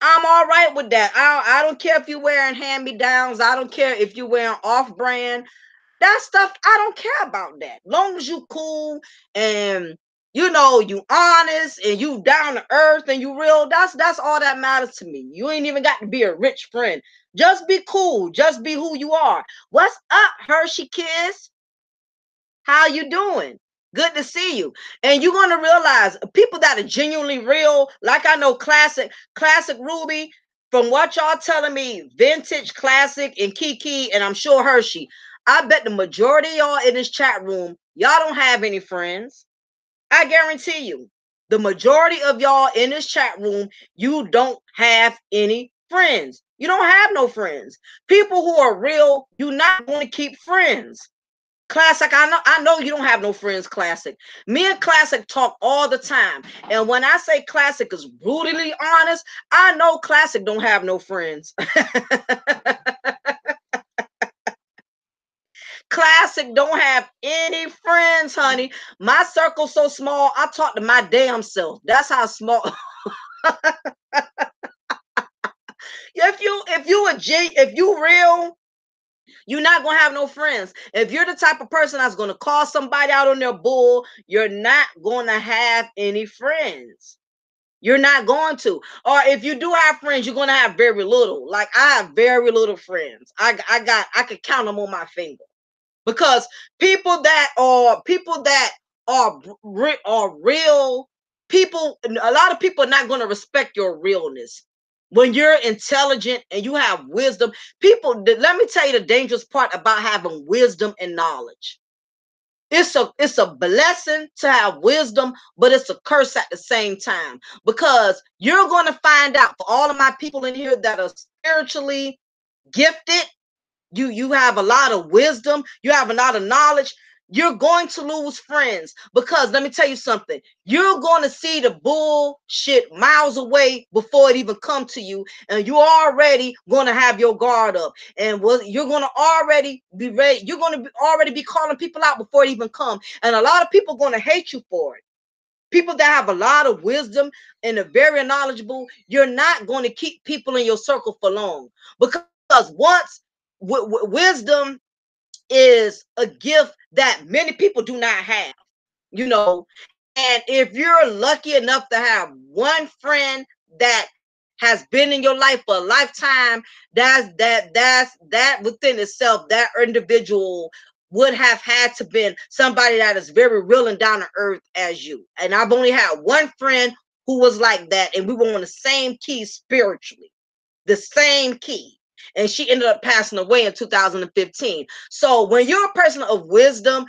I'm all right with that. I don't care if you wearing hand-me-downs. I don't care if you wearing off-brand. That stuff, I don't care about that. Long as you cool and you honest and you down to earth and you real, that's all that matters to me. You ain't even got to be a rich friend. Just be cool. Just be who you are. What's up, Hershey Kiss? How you doing? Good to see you. And you're gonna realize people that are genuinely real, like I know classic Ruby, from what y'all telling me, vintage, classic, and Kiki, and I'm sure Hershey. I bet the majority of y'all in this chat room, y'all don't have any friends. I guarantee you. The majority of y'all in this chat room, you don't have any friends. You don't have no friends. People who are real, you're not going to keep friends. Classic, I know you don't have no friends, Classic. Me and Classic talk all the time. And when I say Classic is brutally honest, I know Classic don't have no friends. Classic don't have any friends, honey. My circle's so small, I talk to my damn self. That's how small. If you real, you're not gonna have no friends. If you're the type of person that's gonna call somebody out on their bull, you're not gonna have any friends. You're not going to. Or if you do have friends, you're gonna have very little. Like I have very little friends. I could count them on my finger. Because people that are real people, a lot of people are not going to respect your realness. When you're intelligent and you have wisdom, let me tell you the dangerous part about having wisdom and knowledge. It's a blessing to have wisdom, but it's a curse at the same time, because you're going to find out, for all of my people in here that are spiritually gifted, you have a lot of wisdom, you have a lot of knowledge, you're going to lose friends, because let me tell you something, you're going to see the bullshit miles away before it even come to you, and you're already going to have your guard up, and you're going to already be ready, you're going to already be calling people out before it even come, and a lot of people are going to hate you for it. People that have a lot of wisdom and are very knowledgeable, you're not going to keep people in your circle for long, because once wisdom is a gift that many people do not have, you know. And if you're lucky enough to have one friend that has been in your life for a lifetime, that within itself, that individual would have had to been somebody that is very real and down to earth as you. And I've only had one friend who was like that, and we were on the same key spiritually, the same key. And she ended up passing away in 2015. So when you're a person of wisdom,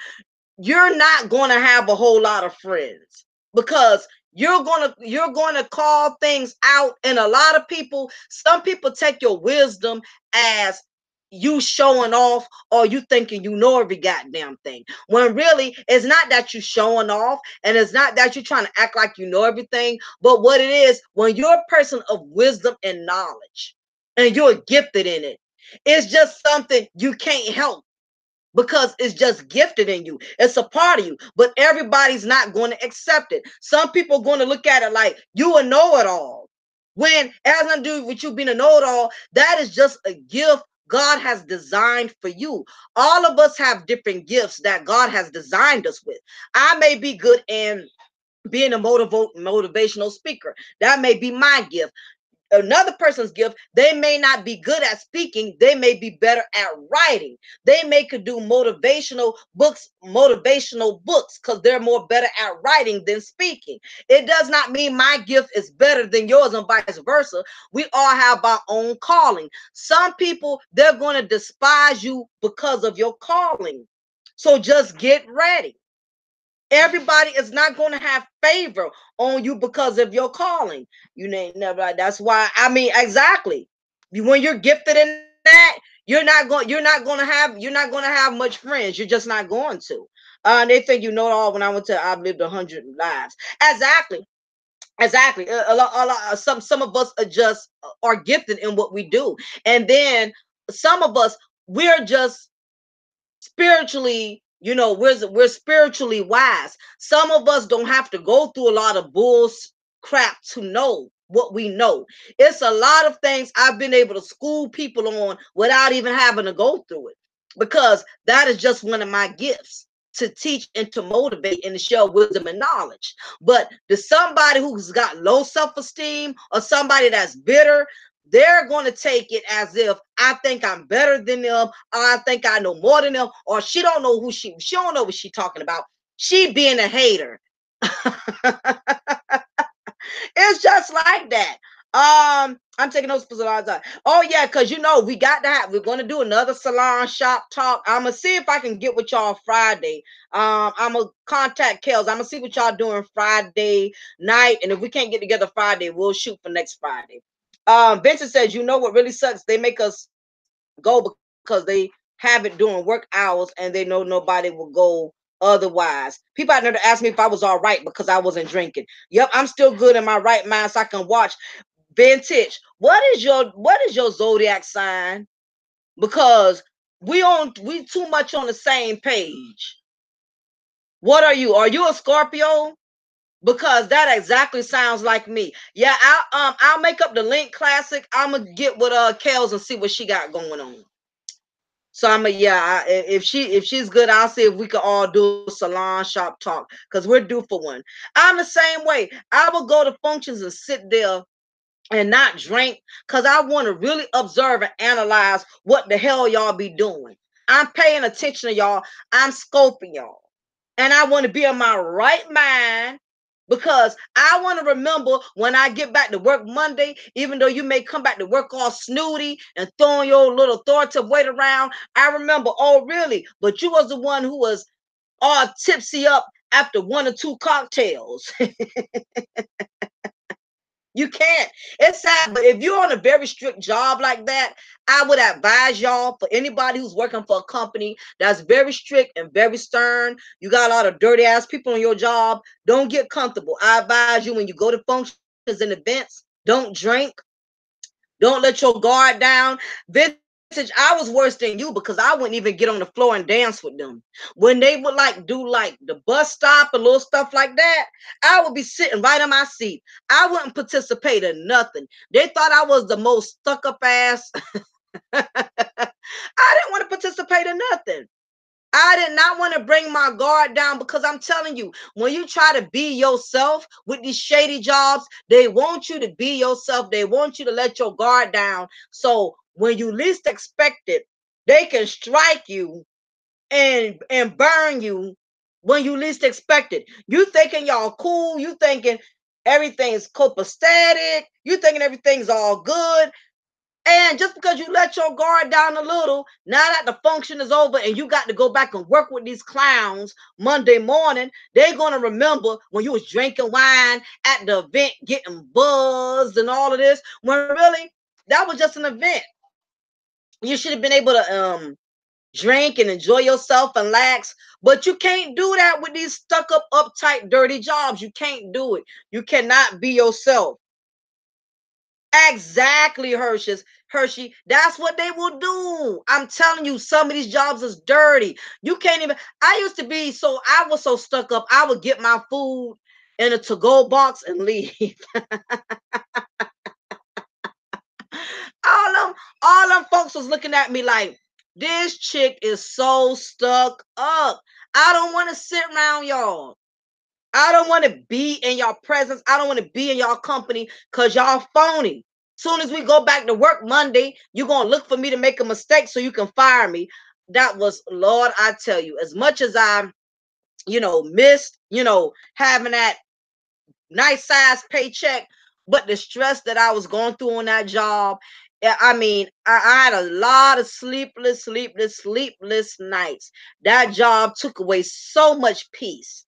you're not going to have a whole lot of friends, because you're going to call things out, and a lot of people, some people take your wisdom as you showing off, or you thinking you know every goddamn thing, when really it's not that you showing off, and it's not that you're trying to act like you know everything. But what it is, when you're a person of wisdom and knowledge and you're gifted in it, it's just something you can't help, because it's just gifted in you. It's a part of you, but everybody's not going to accept it. Some people are going to look at it like you a know-it-all, when it has nothing to do with you being a know-it-all. That is just a gift God has designed for you. All of us have different gifts that God has designed us with. I may be good in being a motivational speaker. That may be my gift. another person's gift, they may not be good at speaking, they may be better at writing. They may could do motivational books because they're more better at writing than speaking. It does not mean my gift is better than yours and vice versa. We all have our own calling. Some people, they're going to despise you because of your calling. So just get ready. Everybody is not going to have favor on you because of your calling. You ain't never like. That's why, I mean, exactly. When you're gifted in that, you're not going to have much friends. You're just not going to. They think you know it all. When I've lived 100 lives. Exactly. Exactly. Some of us are gifted in what we do, and then some of us, we're just spiritually, we're spiritually wise. Some of us don't have to go through a lot of crap to know what we know. It's a lot of things I've been able to school people on without even having to go through it, because that is just one of my gifts, to teach and to motivate and to share wisdom and knowledge. But to somebody who's got low self-esteem, or somebody that's bitter, they're going to take it as if I think I'm better than them, or I think I know more than them, or she don't know she don't know what she's talking about. She being a hater. It's just like that. I'm taking those for a lot of time. Oh yeah, because we're gonna do another salon shop talk. I'm gonna see if I can get with y'all Friday. I'm gonna contact Kels. I'm gonna see what y'all doing Friday night, and if we can't get together Friday, we'll shoot for next Friday. Vincent says, what really sucks? They make us go because they have it during work hours and they know nobody will go otherwise. People out there to ask me if I was all right because I wasn't drinking. Yep, I'm still good in my right mind, so I can watch. Vintage, what is your zodiac sign? Because we too much on the same page. What are you? Are you a Scorpio? Because that exactly sounds like me. Yeah, I'll make up the link classic. I'm gonna get with Kels and see what she got going on. So if she's good, I'll see if we can all do a salon shop talk, because we're due for one. I'm the same way. I will go to functions and sit there and not drink, because I want to really observe and analyze what the hell y'all be doing. I'm paying attention to y'all. I'm scoping y'all. And I want to be in my right mind, because I want to remember when I get back to work Monday, even though you may come back to work all snooty and throwing your little authoritative weight around. I remember, oh, really? But you was the one who was all tipsy up after one or two cocktails. You can't. It's sad, but if you're on a very strict job like that, I would advise y'all, for anybody who's working for a company that's very strict and very stern, you got a lot of dirty ass people on your job, don't get comfortable. I advise you, when you go to functions and events, don't drink. Don't let your guard down. Vintage, I was worse than you because I wouldn't even get on the floor and dance with them. When they would like do like the bus stop and little stuff like that, I would be sitting right in my seat. I wouldn't participate in nothing. They thought I was the most stuck up ass. I didn't want to participate in nothing. I did not want to bring my guard down, because I'm telling you, when you try to be yourself with these shady jobs, they want you to be yourself. They want you to let your guard down. So when you least expect it, they can strike you and burn you when you least expect it. You thinking y'all cool, you thinking everything's copacetic, you thinking everything's all good. And just because you let your guard down a little, now that the function is over and you got to go back and work with these clowns Monday morning, they're going to remember when you was drinking wine at the event, getting buzzed and all of this, when really that was just an event. You should have been able to drink and enjoy yourself and relax. But you can't do that with these stuck up, uptight, dirty jobs. You can't do it. You cannot be yourself. Exactly, Hershey. That's what they will do. I'm telling you, some of these jobs is dirty. You can't even. I used to be so. I was so stuck up. I would get my food in a to-go box and leave. all them, all them folks was looking at me like, this chick is so stuck up. I don't want to sit around y'all. I don't want to be in y'all presence. I don't want to be in y'all company because y'all phony. Soon as we go back to work Monday, you're gonna look for me to make a mistake so you can fire me. That was, Lord, I tell you, as much as I, missed, having that nice size paycheck, but the stress that I was going through on that job, I mean, I had a lot of sleepless nights. That job took away so much peace,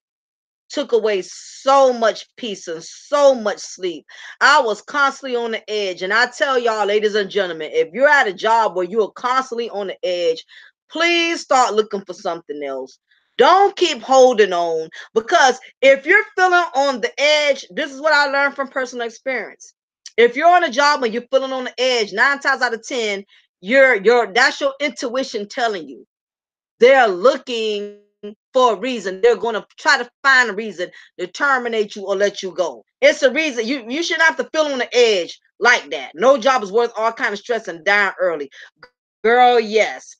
took away so much peace and so much sleep. I was constantly on the edge. And I tell y'all, ladies and gentlemen, if you're at a job where you're constantly on the edge, please start looking for something else. Don't keep holding on, because if you're feeling on the edge, this is what I learned from personal experience. If you're on a job and you're feeling on the edge, 9 times out of 10, that's your intuition telling you. They're looking for a reason. They're going to try to find a reason to terminate you or let you go. It's a reason. You shouldn't have to feel on the edge like that. No job is worth all kind of stress and dying early. Girl, yes.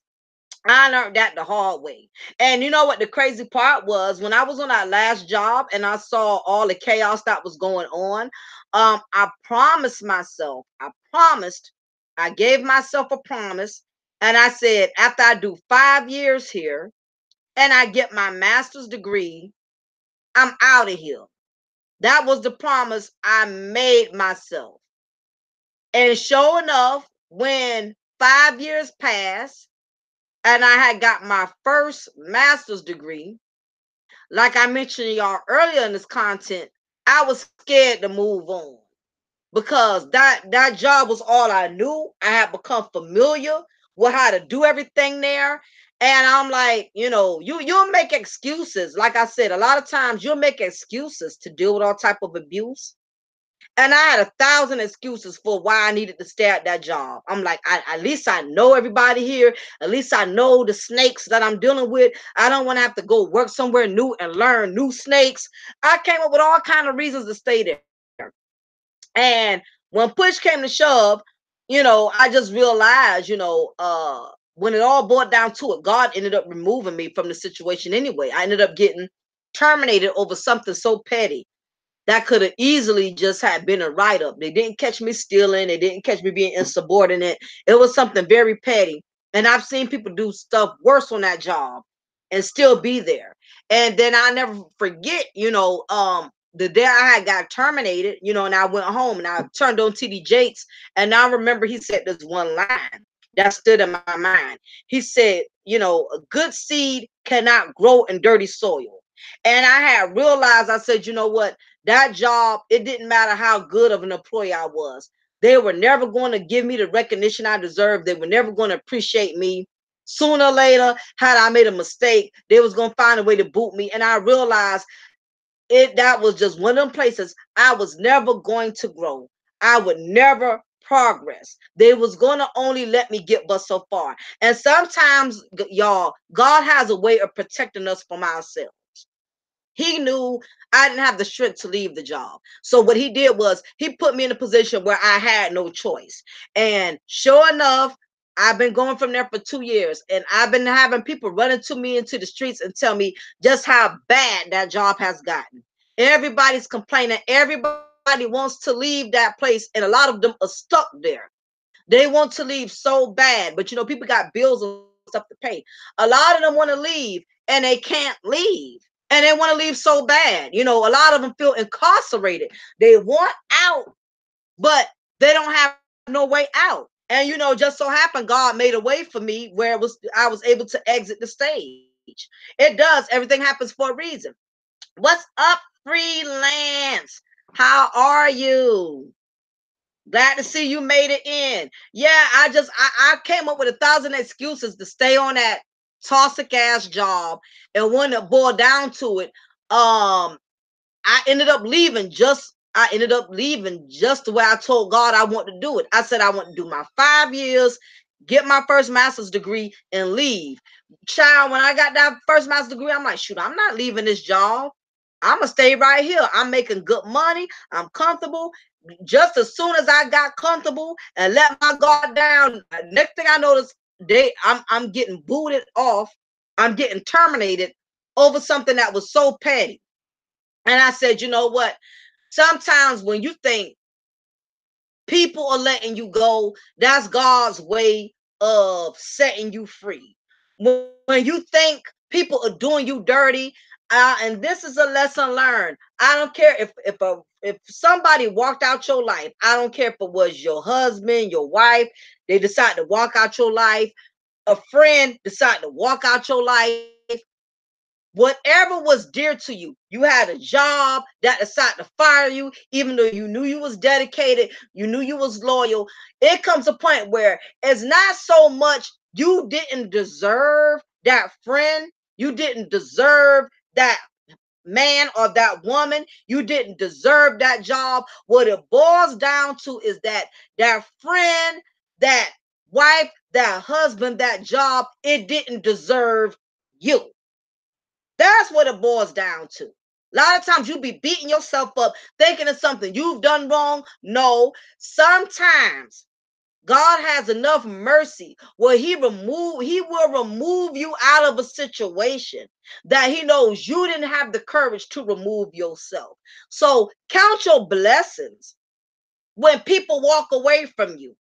I learned that the hard way. And you know what the crazy part was? When I was on that last job and I saw all the chaos that was going on, I promised myself, I gave myself a promise, and I said, after I do 5 years here and I get my master's degree, I'm out of here. That was the promise I made myself. And sure enough, when 5 years passed and I had got my first master's degree, like I mentioned y'all earlier in this content, I was scared to move on, because that job was all I knew. I had become familiar with how to do everything there. And I'm like, you'll make excuses. Like I said, a lot of times you'll make excuses to deal with all type of abuse. And I had 1,000 excuses for why I needed to stay at that job. I'm like, at least I know everybody here. At least I know the snakes that I'm dealing with. I don't want to have to go work somewhere new and learn new snakes. I came up with all kind of reasons to stay there. And when push came to shove, I just realized, when it all boiled down to it, God ended up removing me from the situation anyway. I ended up getting terminated over something so petty that could have easily just had been a write-up. They didn't catch me stealing. They didn't catch me being insubordinate. It was something very petty. And I've seen people do stuff worse on that job and still be there. And then I never forget, the day I had got terminated, and I went home and I turned on TD Jakes, and I remember he said this one line that stood in my mind. He said, a good seed cannot grow in dirty soil. And I had realized, I said, you know what? That job, it didn't matter how good of an employee I was. They were never going to give me the recognition I deserved. They were never going to appreciate me. Sooner or later, had I made a mistake, they was going to find a way to boot me. And I realized that was just one of them places I was never going to grow. I would never progress. They was going to only let me get but so far. And sometimes, y'all, God has a way of protecting us from ourselves. He knew I didn't have the strength to leave the job. So what he did was he put me in a position where I had no choice. And sure enough, I've been going from there for 2 years, and I've been having people running to me into the streets and tell me just how bad that job has gotten. Everybody's complaining. Everybody wants to leave that place, and a lot of them are stuck there. They want to leave so bad, but people got bills and stuff to pay. A lot of them want to leave and they can't leave. And they want to leave so bad. A lot of them feel incarcerated. They want out, but they don't have no way out. And just so happened God made a way for me where I was able to exit the stage. It does. Everything happens for a reason. What's up, freelance? How are you? Glad to see you made it in. Yeah, I came up with 1,000 excuses to stay on that toxic ass job. And when it boiled down to it, I ended up leaving just the way I told God I want to do it. I said I want to do my 5 years, get my first master's degree, and leave. Child, when I got that first master's degree, I'm like, shoot, I'm not leaving this job. I'm gonna stay right here. I'm making good money. I'm comfortable. Just as soon as I got comfortable and let my guard down, next thing I noticed, I'm getting booted off. I'm getting terminated over something that was so petty. And I said, you know what? Sometimes when you think People are letting you go. That's God's way of setting you free. When you think people are doing you dirty, and this is a lesson learned. I don't care if somebody walked out your life. I don't care if it was your husband, your wife. They decide to walk out your life. A friend decide to walk out your life. Whatever was dear to you, you had a job that decided to fire you, even though you knew you was dedicated, you knew you was loyal. It comes a point where it's not so much you didn't deserve that friend, you didn't deserve that man or that woman, you didn't deserve that job. What it boils down to is that that friend, that wife, that husband, that job, it didn't deserve you. That's what it boils down to. A lot of times you be beating yourself up thinking of something you've done wrong. No, sometimes God has enough mercy where he will remove you out of a situation that he knows you didn't have the courage to remove yourself. So count your blessings when people walk away from you.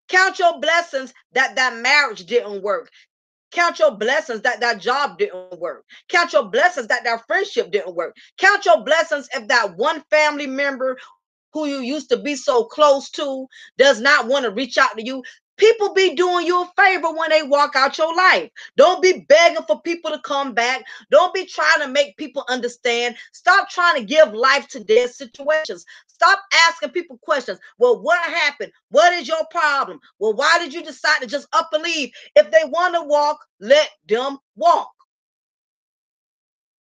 Count your blessings that that marriage didn't work. Count your blessings that that job didn't work. Count your blessings that that friendship didn't work. Count your blessings if that one family member who you used to be so close to does not want to reach out to you. People be doing you a favor when they walk out your life. Don't be begging for people to come back. Don't be trying to make people understand. Stop trying to give life to their situations. Stop asking people questions. Well, what happened? What is your problem? Well, why did you decide to just up and leave? If they want to walk, let them walk.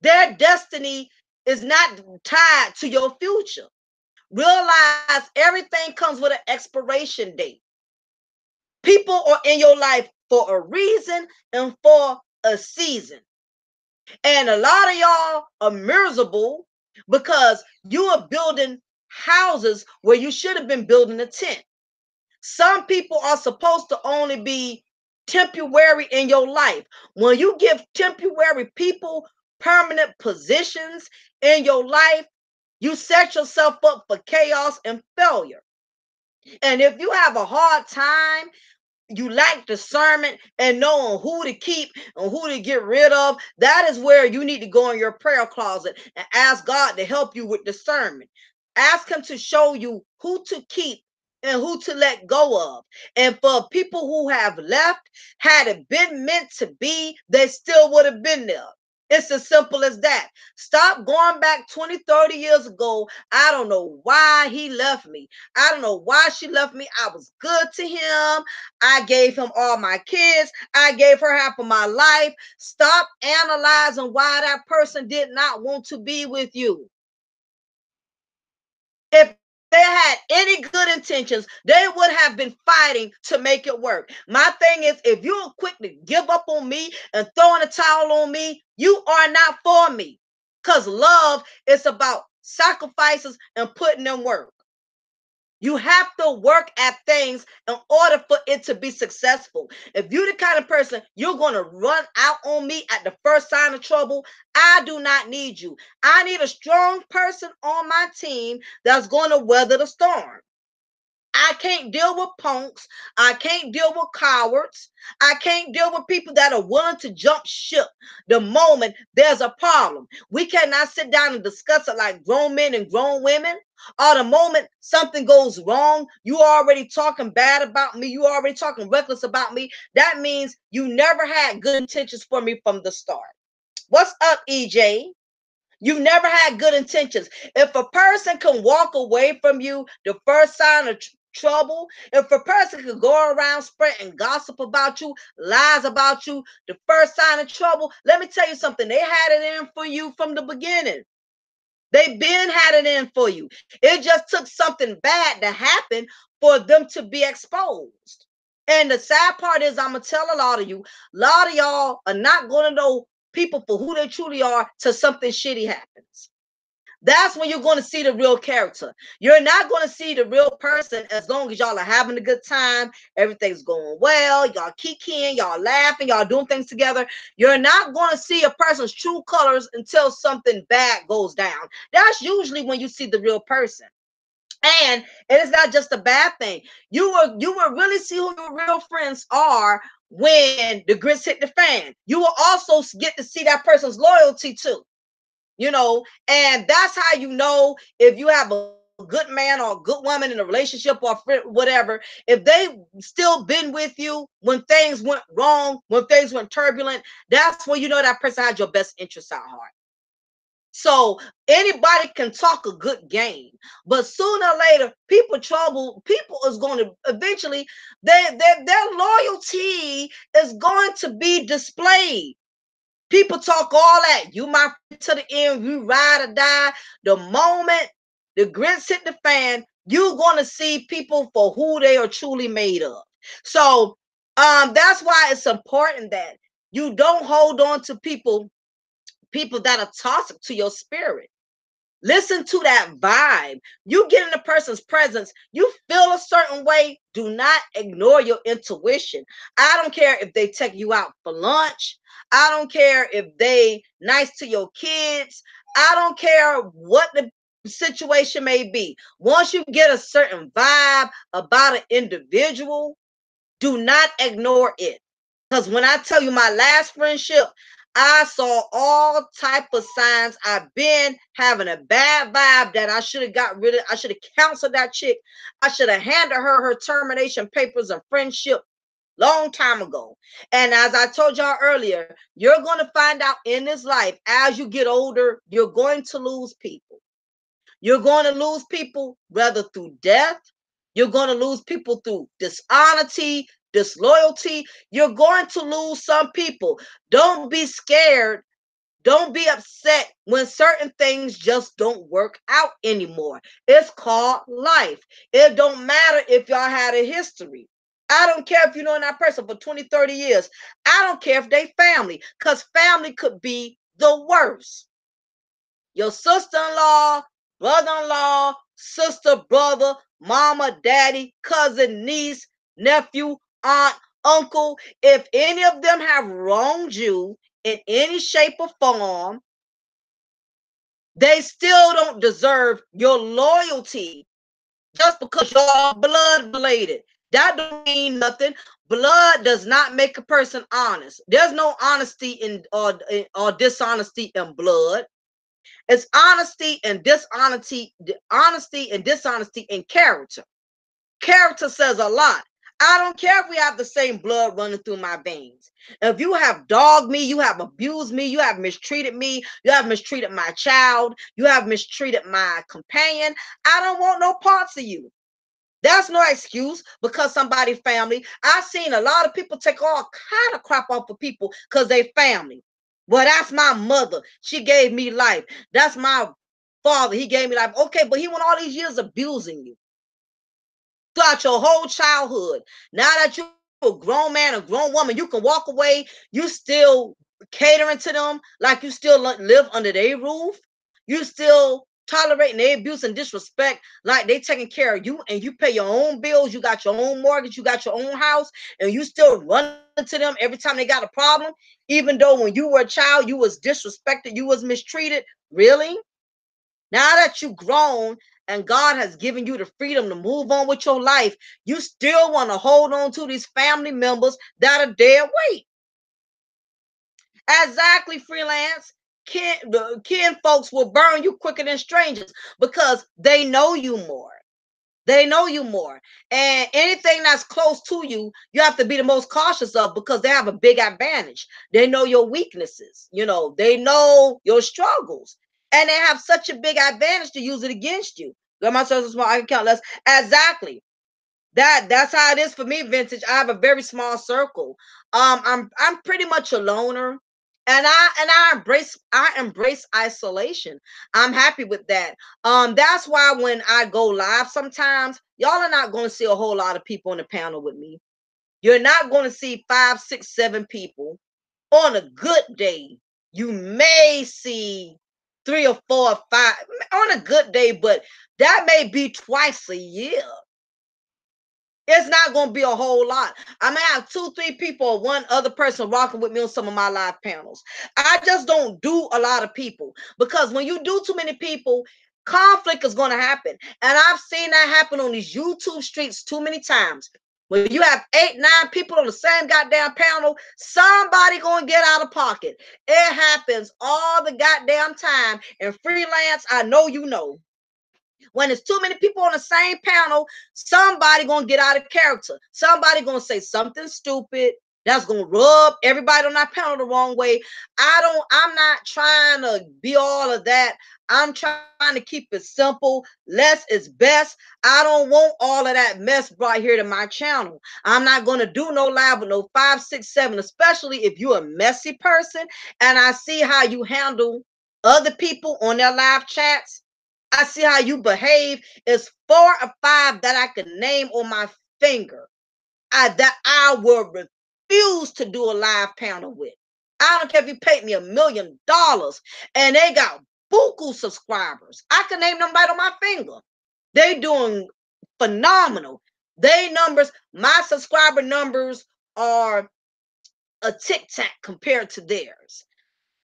Their destiny is not tied to your future. Realize everything comes with an expiration date. People are in your life for a reason and for a season. And a lot of y'all are miserable because you are building houses where you should have been building a tent. Some people are supposed to only be temporary in your life. When you give temporary people permanent positions in your life, you set yourself up for chaos and failure. And if you have a hard time, you lack discernment and knowing who to keep and who to get rid of, that is where you need to go in your prayer closet and ask God to help you with discernment. Ask him to show you who to keep and who to let go of. And for people who have left, had it been meant to be, they still would have been there. It's as simple as that. Stop going back 20, 30 years ago. I don't know why he left me. I don't know why she left me. I was good to him. I gave him all my kids. I gave her half of my life. Stop analyzing why that person did not want to be with you. If they had any good intentions, they would have been fighting to make it work. My thing is, if you're quick to give up on me and throwing a towel on me, you are not for me. Because love is about sacrifices and putting in work. You have to work at things in order for it to be successful. If you're the kind of person you're going to run out on me at the first sign of trouble, I do not need you. I need a strong person on my team that's going to weather the storm. I can't deal with punks. I can't deal with cowards. I can't deal with people that are willing to jump ship the moment there's a problem. We cannot sit down and discuss it like grown men and grown women. Or the moment something goes wrong, you already talking bad about me. You already talking reckless about me. That means you never had good intentions for me from the start. What's up, EJ? You never had good intentions. If a person can walk away from you, the first sign of trouble, if a person could go around spreading gossip about you, lies about you, the first sign of trouble, let me tell you something. They had it in for you from the beginning. They been had it in for you. It just took something bad to happen for them to be exposed. And the sad part is, I'm gonna tell a lot of you, a lot of y'all are not gonna know people for who they truly are till something shitty happens. That's when you're going to see the real character. You're not going to see the real person as long as y'all are having a good time. Everything's going well. Y'all kikiing, y'all laughing, y'all doing things together. You're not going to see a person's true colors until something bad goes down. That's usually when you see the real person. And it is not just a bad thing. You will really see who your real friends are when the grits hit the fan. You will also get to see that person's loyalty too. And that's how you know if you have a good man or a good woman in a relationship or whatever. If they still been with you when things went wrong, when things went turbulent, that's when you know that person has your best interests at heart. So anybody can talk a good game, but sooner or later, people is going to eventually their loyalty is going to be displayed. People talk all that. You my friend to the end, you ride or die. The moment the grits hit the fan, you're gonna see people for who they are truly made of. So that's why it's important that you don't hold on to people that are toxic to your spirit. Listen to that vibe. You get in a person's presence, you feel a certain way. Do not ignore your intuition. I don't care if they take you out for lunch. I don't care if they nice to your kids. I don't care what the situation may be. Once you get a certain vibe about an individual, do not ignore it. Because when I tell you my last friendship, I saw all type of signs. I've been having a bad vibe that I should have got rid of. I should have counseled that chick. I should have handed her termination papers and friendship long time ago. And as I told y'all earlier, you're going to find out in this life as you get older, you're going to lose people. You're going to lose people whether through death. You're going to lose people through dishonesty, disloyalty. You're going to lose some people. Don't be scared. Don't be upset when certain things just don't work out anymore. It's called life. It don't matter if y'all had a history. I don't care if you know that person for 20, 30 years. I don't care if they family, because family could be the worst. Your sister-in-law, brother-in-law, sister, brother, mama, daddy, cousin, niece, nephew, aunt, uncle, if any of them have wronged you in any shape or form, they still don't deserve your loyalty just because y'all blood related. That don't mean nothing. Blood does not make a person honest. There's no honesty or dishonesty in blood. It's honesty and dishonesty in character. Character says a lot. I don't care if we have the same blood running through my veins. If you have dogged me, you have abused me, you have mistreated me, you have mistreated my child, you have mistreated my companion, I don't want no parts of you. That's no excuse because somebody family. I've seen a lot of people take all kind of crap off of people because they family. Well, that's my mother. She gave me life. That's my father. He gave me life. Okay, but he went all these years abusing you throughout your whole childhood. Now that you're a grown man, a grown woman, you can walk away. You still catering to them like you still live under their roof. You still tolerating their abuse and disrespect like they taking care of you, and you pay your own bills. You got your own mortgage. You got your own house, and you still running to them every time they got a problem, even though when you were a child you was disrespected, you was mistreated. Really? Now that you grown and God has given you the freedom to move on with your life, you still want to hold on to these family members that are dead weight. Exactly, freelance. The kin folks will burn you quicker than strangers because they know you more. They know you more. And anything that's close to you, you have to be the most cautious of because they have a big advantage. They know your weaknesses, they know your struggles. And they have such a big advantage to use it against you. Grandma says small, I can count less. Exactly. That's how it is for me, vintage. I have a very small circle. I'm pretty much a loner. And I embrace isolation. I'm happy with that. That's why when I go live sometimes, y'all are not going to see a whole lot of people on the panel with me. You're not going to see 5, 6, 7 people. On a good day, you may see 3 or 4 or 5 on a good day, but that may be twice a year. It's not going to be a whole lot. I may have 2, 3 people or one other person rocking with me on some of my live panels. I just don't do a lot of people because when you do too many people, Conflict is going to happen. And I've seen that happen on these YouTube streets too many times. When you have 8, 9 people on the same goddamn panel, somebody going to get out of pocket. It happens all the goddamn time. And freelance, I know you know. When there's too many people on the same panel, somebody gonna get out of character. Somebody gonna say something stupid that's gonna rub everybody on that panel the wrong way. I'm not trying to be all of that. I'm trying to keep it simple. Less is best. I don't want all of that mess brought here to my channel. I'm not gonna do no live with no 5, 6, 7, especially if you're a messy person and I see how you handle other people on their live chats. I see how you behave. It's 4 or 5 that I can name on my finger that I will refuse to do a live panel with. I don't care if you paid me $1,000,000 and they got buku subscribers. I can name them right on my finger. They doing phenomenal. They numbers, my subscriber numbers are a tic tac compared to theirs.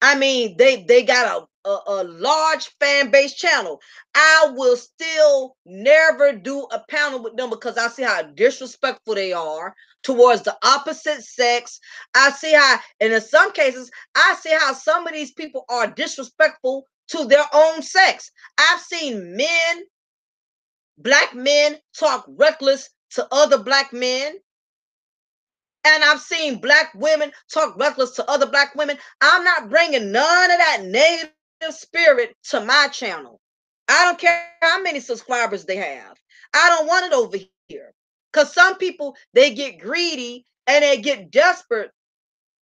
I mean, they got a large fan base channel. I will still never do a panel with them because I see how disrespectful they are towards the opposite sex. I see how, and in some cases, I see how some of these people are disrespectful to their own sex. I've seen black men talk reckless to other black men. And I've seen black women talk reckless to other black women. I'm not bringing none of that negative spirit to my channel. I don't care how many subscribers they have. I don't want it over here. Because some people, they get greedy and they get desperate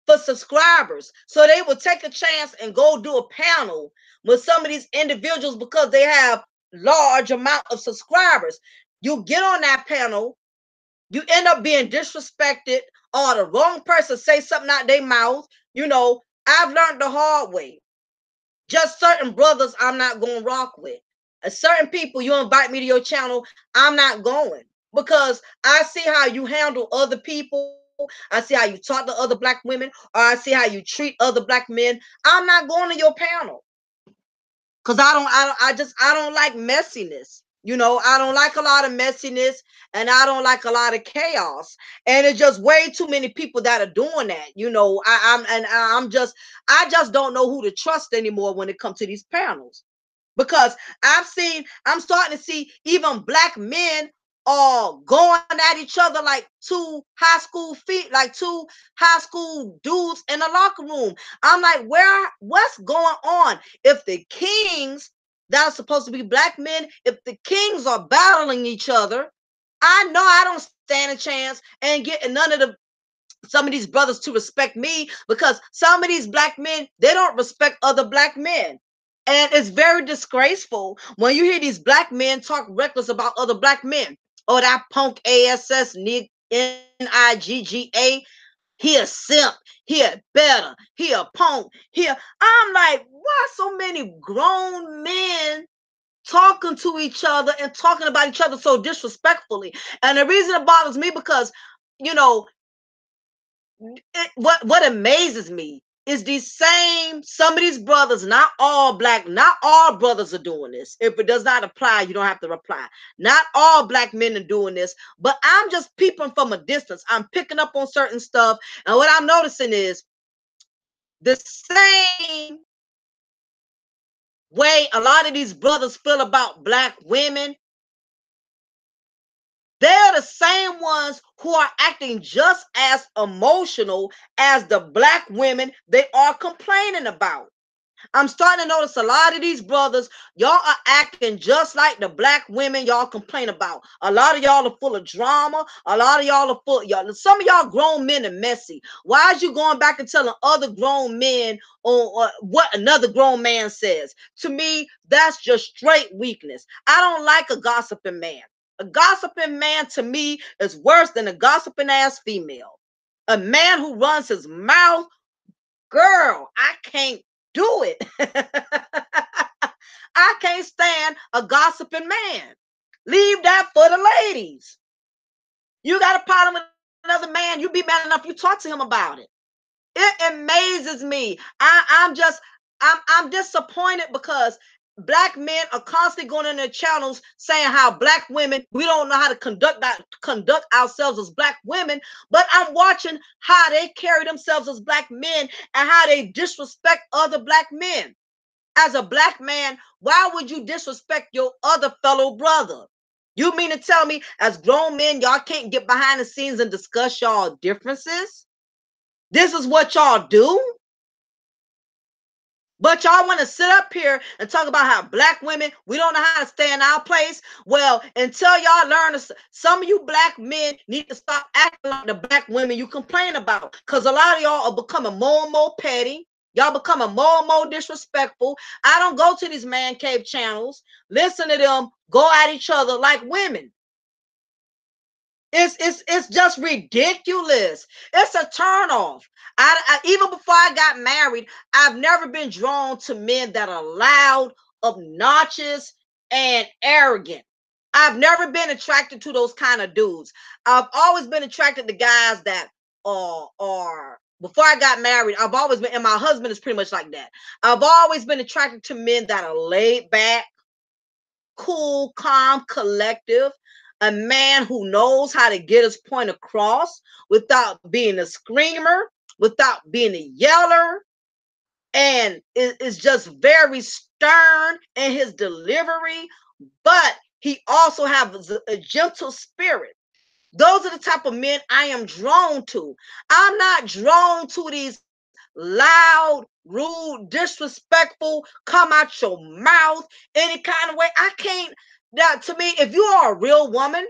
for subscribers. So they will take a chance and go do a panel with some of these individuals because they have large amount of subscribers. You get on that panel, you end up being disrespected, or the wrong person say something out their mouth. You know, I've learned the hard way. Just certain brothers I'm not going to rock with. Certain people you invite me to your channel, I'm not going because I see how you handle other people. I see how you talk to other black women, or I see how you treat other black men. I'm not going to your panel because I don't like messiness. You know, I don't like a lot of messiness and I don't like a lot of chaos. And it's just way too many people that are doing that. You know, I just don't know who to trust anymore when it comes to these panels. Because I'm starting to see even black men are going at each other like two high school feet, like two high school dudes in a locker room. I'm like, what's going on? If the kings that are supposed to be black men, if the kings are battling each other, I know I don't stand a chance and getting none of some of these brothers to respect me because some of these black men, they don't respect other black men. And it's very disgraceful when you hear these black men talk reckless about other black men. Oh, that punk ASS NIGGA, he a simp, he a better, he a punk, I'm like, why so many grown men talking to each other and talking about each other so disrespectfully? And the reason it bothers me because, you know, what amazes me is some of these brothers, not all black, not all brothers are doing this. If it does not apply, you don't have to reply. Not all black men are doing this, but I'm just peeping from a distance. I'm picking up on certain stuff, and what I'm noticing is the same way a lot of these brothers feel about black women. They're the same ones who are acting just as emotional as the black women they are complaining about. I'm starting to notice a lot of these brothers, y'all are acting just like the black women y'all complain about. A lot of y'all are full of drama. A lot of y'all are some of y'all grown men are messy. Why is you going back and telling other grown men on what another grown man says? To me, that's just straight weakness. I don't like a gossiping man. A gossiping man to me is worse than a gossiping ass female. A man who runs his mouth, girl, I can't do it. I can't stand a gossiping man. Leave that for the ladies. You got a problem with another man, you be man enough, you talk to him about it. It amazes me. I'm disappointed because black men are constantly going in their channels saying how black women, we don't know how to conduct ourselves as black women, but I'm watching how they carry themselves as black men and how they disrespect other black men. As a black man, why would you disrespect your other fellow brother? You mean to tell me, as grown men, y'all can't get behind the scenes and discuss y'all differences? This is what y'all do? But y'all want to sit up here and talk about how black women, we don't know how to stay in our place. Well, until y'all learn, some of you black men need to stop acting like the black women you complain about. Because a lot of y'all are becoming more and more petty. Y'all becoming more and more disrespectful. I don't go to these man cave channels, listen to them go at each other like women. It's just ridiculous. It's a turnoff. Even before I got married, I've never been drawn to men that are loud, obnoxious, and arrogant. I've never been attracted to those kind of dudes. I've always been attracted to guys that are before I got married, I've always been, and my husband is pretty much like that. I've always been attracted to men that are laid back, cool, calm, collective, a man who knows how to get his point across without being a screamer, without being a yeller, and is just very stern in his delivery, but he also has a gentle spirit. Those are the type of men I am drawn to. I'm not drawn to these loud, rude, disrespectful, come out your mouth any kind of way. I can't. That to me, if you are a real woman,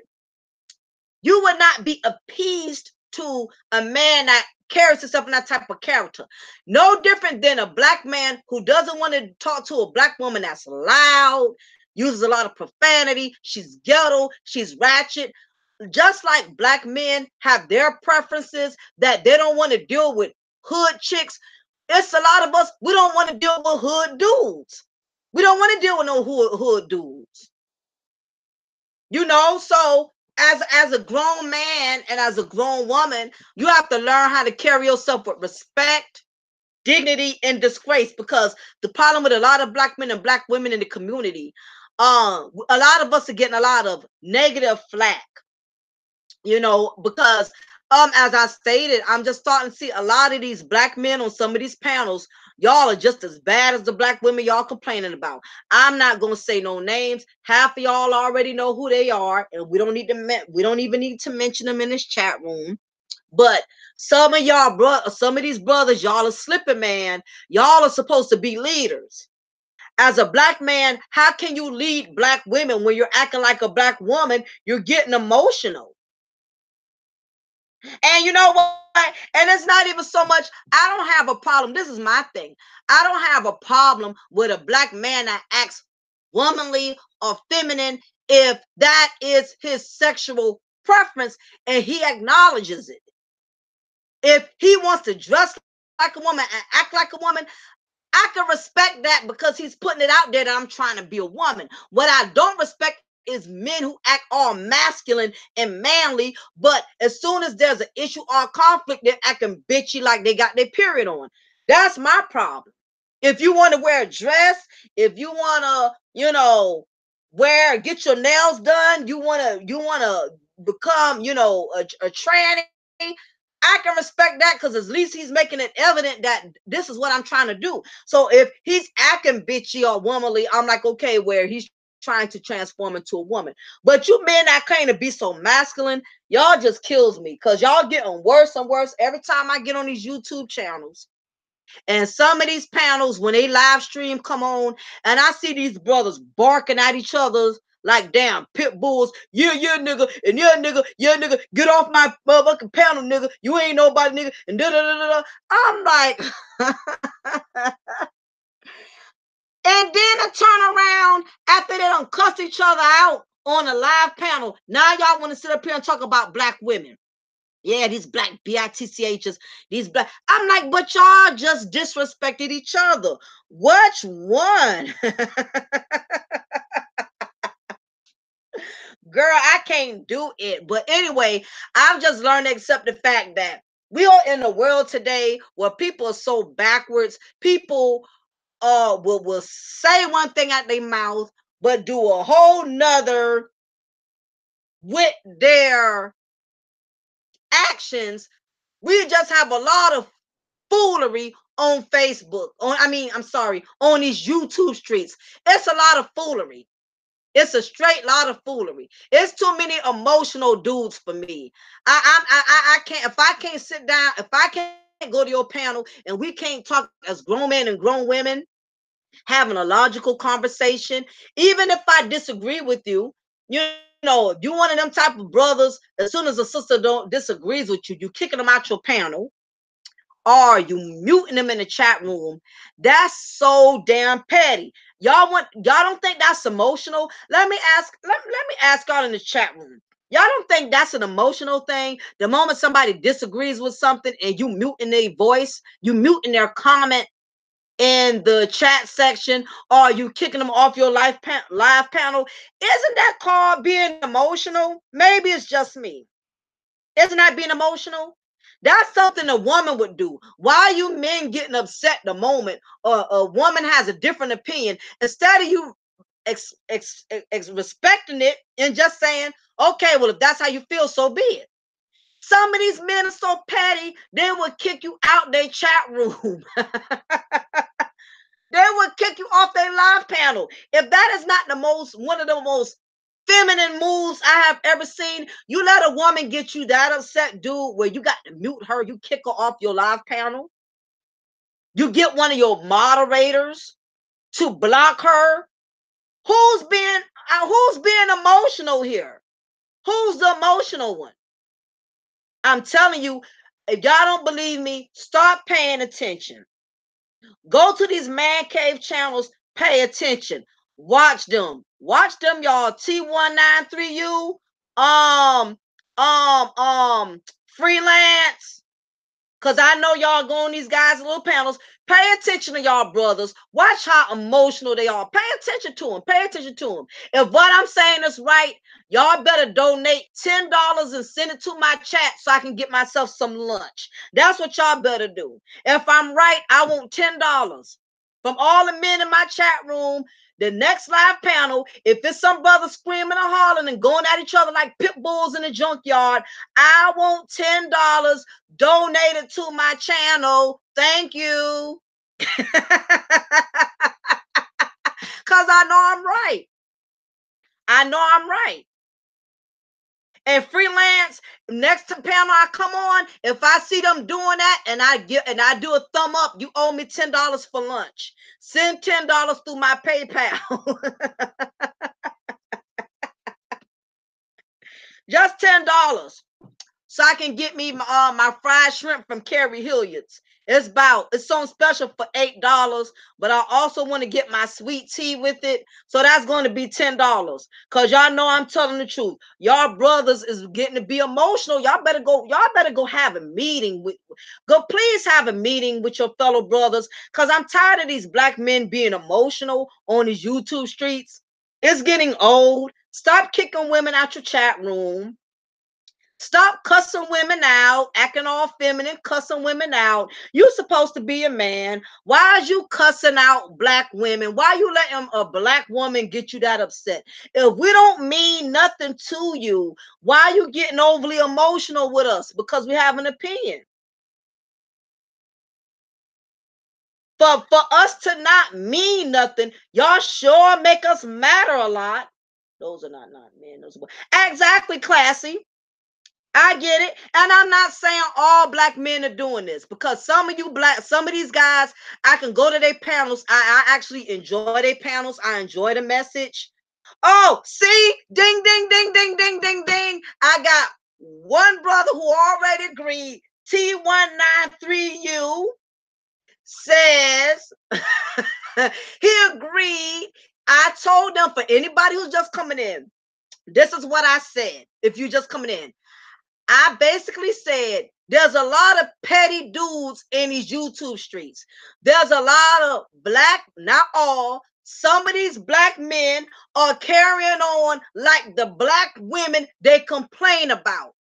you would not be appeased to a man that carries himself in that type of character. No different than a black man who doesn't want to talk to a black woman that's loud, uses a lot of profanity, she's ghetto, she's ratchet. Just like black men have their preferences that they don't want to deal with hood chicks, it's a lot of us, we don't want to deal with hood dudes. We don't want to deal with no hood dudes. So as a grown man and as a grown woman, you have to learn how to carry yourself with respect, dignity, and disgrace. Because the problem with a lot of black men and black women in the community, a lot of us are getting a lot of negative flack, because as I stated, I'm just starting to see a lot of these black men on some of these panels. Y'all are just as bad as the black women y'all complaining about. I'm not gonna say no names. Half of y'all already know who they are, and we don't even need to mention them in this chat room. But some of y'all, some of these brothers, y'all are slipping, man. Y'all are supposed to be leaders. As a black man, how can you lead black women when you're acting like a black woman? You're getting emotional. And you know what? And it's not even so much, I don't have a problem. This is my thing. I don't have a problem with a black man that acts womanly or feminine if that is his sexual preference and he acknowledges it. If he wants to dress like a woman and act like a woman, I can respect that because he's putting it out there that I'm trying to be a woman. What I don't respect is men who act all masculine and manly, but as soon as there's an issue or conflict, they're acting bitchy like they got their period on. That's my problem. If you want to wear a dress, if you want to, get your nails done, you want to become, a tranny, I can respect that because at least he's making it evident that this is what I'm trying to do. So if he's acting bitchy or womanly, I'm like, okay, where he's trying to transform into a woman. But you men that claim to be so masculine, y'all just kills me because y'all getting worse and worse every time I get on these YouTube channels. And some of these panels, when they live stream come on, and I see these brothers barking at each other like damn pit bulls. Yeah, nigga, and yeah, nigga, get off my motherfucking panel, nigga. You ain't nobody, nigga. And da da da da. I'm like, and then I turn around after they done cussed each other out on a live panel. Now y'all want to sit up here and talk about black women. Yeah, these black bitchs, these black. I'm like, but y'all just disrespected each other. Which one? Girl, I can't do it. But anyway, I've just learned to accept the fact that we are in a world today where people are so backwards. People will say one thing out their mouth, but do a whole nother with their actions. We just have a lot of foolery on Facebook. I'm sorry, on these YouTube streets. It's a lot of foolery. It's a straight lot of foolery. It's too many emotional dudes for me. I can't, if I can't sit down, if I can't go to your panel and we can't talk as grown men and grown women having a logical conversation, even if I disagree with you, if you one of them type of brothers, as soon as a sister don't disagrees with you, you kicking them out your panel or you muting them in the chat room. That's so damn petty. Y'all don't think that's emotional? Let me ask y'all in the chat room. Y'all don't think that's an emotional thing? The moment somebody disagrees with something and you muting their voice, you muting their comment in the chat section, or you kicking them off your live panel, isn't that called being emotional? Maybe it's just me. Isn't that being emotional? That's something a woman would do. Why are you men getting upset the moment a woman has a different opinion, instead of you respecting it and just saying, okay, well, if that's how you feel, so be it. Some of these men are so petty, they will kick you out their chat room. They would kick you off their live panel. If that is not one of the most feminine moves I have ever seen, you let a woman get you that upset, dude, where you got to mute her, you kick her off your live panel. You get one of your moderators to block her. Who's being emotional here? Who's the emotional one? I'm telling you, if y'all don't believe me, start paying attention. Go to these man cave channels, pay attention. Watch them. Watch them, y'all. T193U, freelance. Cause I know y'all go on these guys' little panels. Pay attention to y'all brothers. Watch how emotional they are. Pay attention to them. Pay attention to them. If what I'm saying is right, y'all better donate $10 and send it to my chat so I can get myself some lunch. That's what y'all better do. If I'm right, I want $10 from all the men in my chat room. The next live panel, if it's some brother screaming and hollering and going at each other like pit bulls in the junkyard, I want $10 donated to my channel. Thank you. Because I know I'm right. I know I'm right. And freelance, next to panel I come on, if I see them doing that and I do a thumb up, you owe me $10 for lunch. Send $10 through my PayPal. Just $10. So I can get me my fried shrimp from Carrie Hilliard's. It's on special for $8, but I also want to get my sweet tea with it. So that's going to be $10. Cause y'all know I'm telling the truth. Y'all brothers is getting to be emotional. Y'all better go have a meeting please have a meeting with your fellow brothers. Cause I'm tired of these black men being emotional on these YouTube streets. It's getting old. Stop kicking women out your chat room. Stop cussing women out, acting all feminine, cussing women out. You supposed to be a man. Why is you cussing out black women? Why you letting a black woman get you that upset? If we don't mean nothing to you, why are you getting overly emotional with us? Because we have an opinion. For us to not mean nothing, y'all sure make us matter a lot. Those are not men. Those are exactly, classy. I get it. And I'm not saying all black men are doing this, because some of these guys, I can go to their panels. I actually enjoy their panels. I enjoy the message. Oh, see, ding, ding, ding, ding, ding, ding, ding. I got one brother who already agreed. T193U says he agreed. I told them, for anybody who's just coming in, this is what I said. If you just coming in, I basically said there's a lot of petty dudes in these YouTube streets. There's a lot of not all, some of these black men are carrying on like the black women they complain about.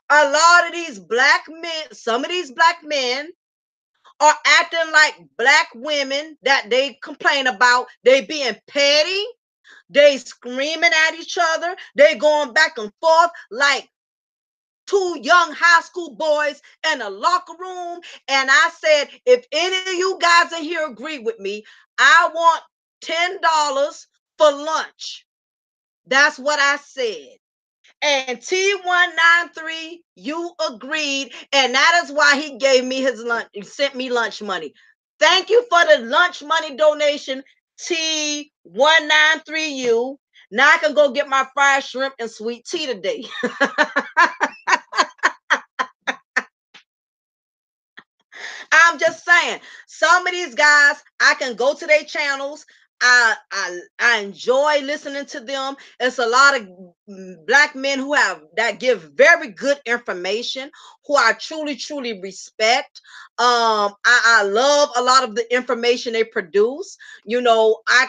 A lot of these black men, some of these black men are acting like black women that they complain about. They being petty. They screaming at each other. They going back and forth like two young high school boys in a locker room. And I said, if any of you guys in here agree with me, I want $10 for lunch. That's what I said. And T193, you agreed, and that is why he gave me his lunch, he sent me lunch money. Thank you for the lunch money donation, T193U. Now I can go get my fried shrimp and sweet tea today. I'm just saying, some of these guys, I can go to their channels. I enjoy listening to them. It's a lot of black men who have that give very good information, who I truly respect. I love a lot of the information they produce. You know, I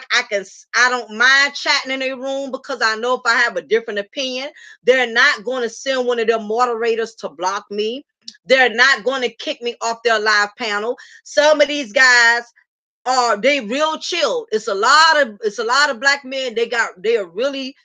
don't mind chatting in a room because I know if I have a different opinion, they're not going to send one of their moderators to block me. They're not going to kick me off their live panel. Some of these guys are they real chill. It's a lot of black men. They are really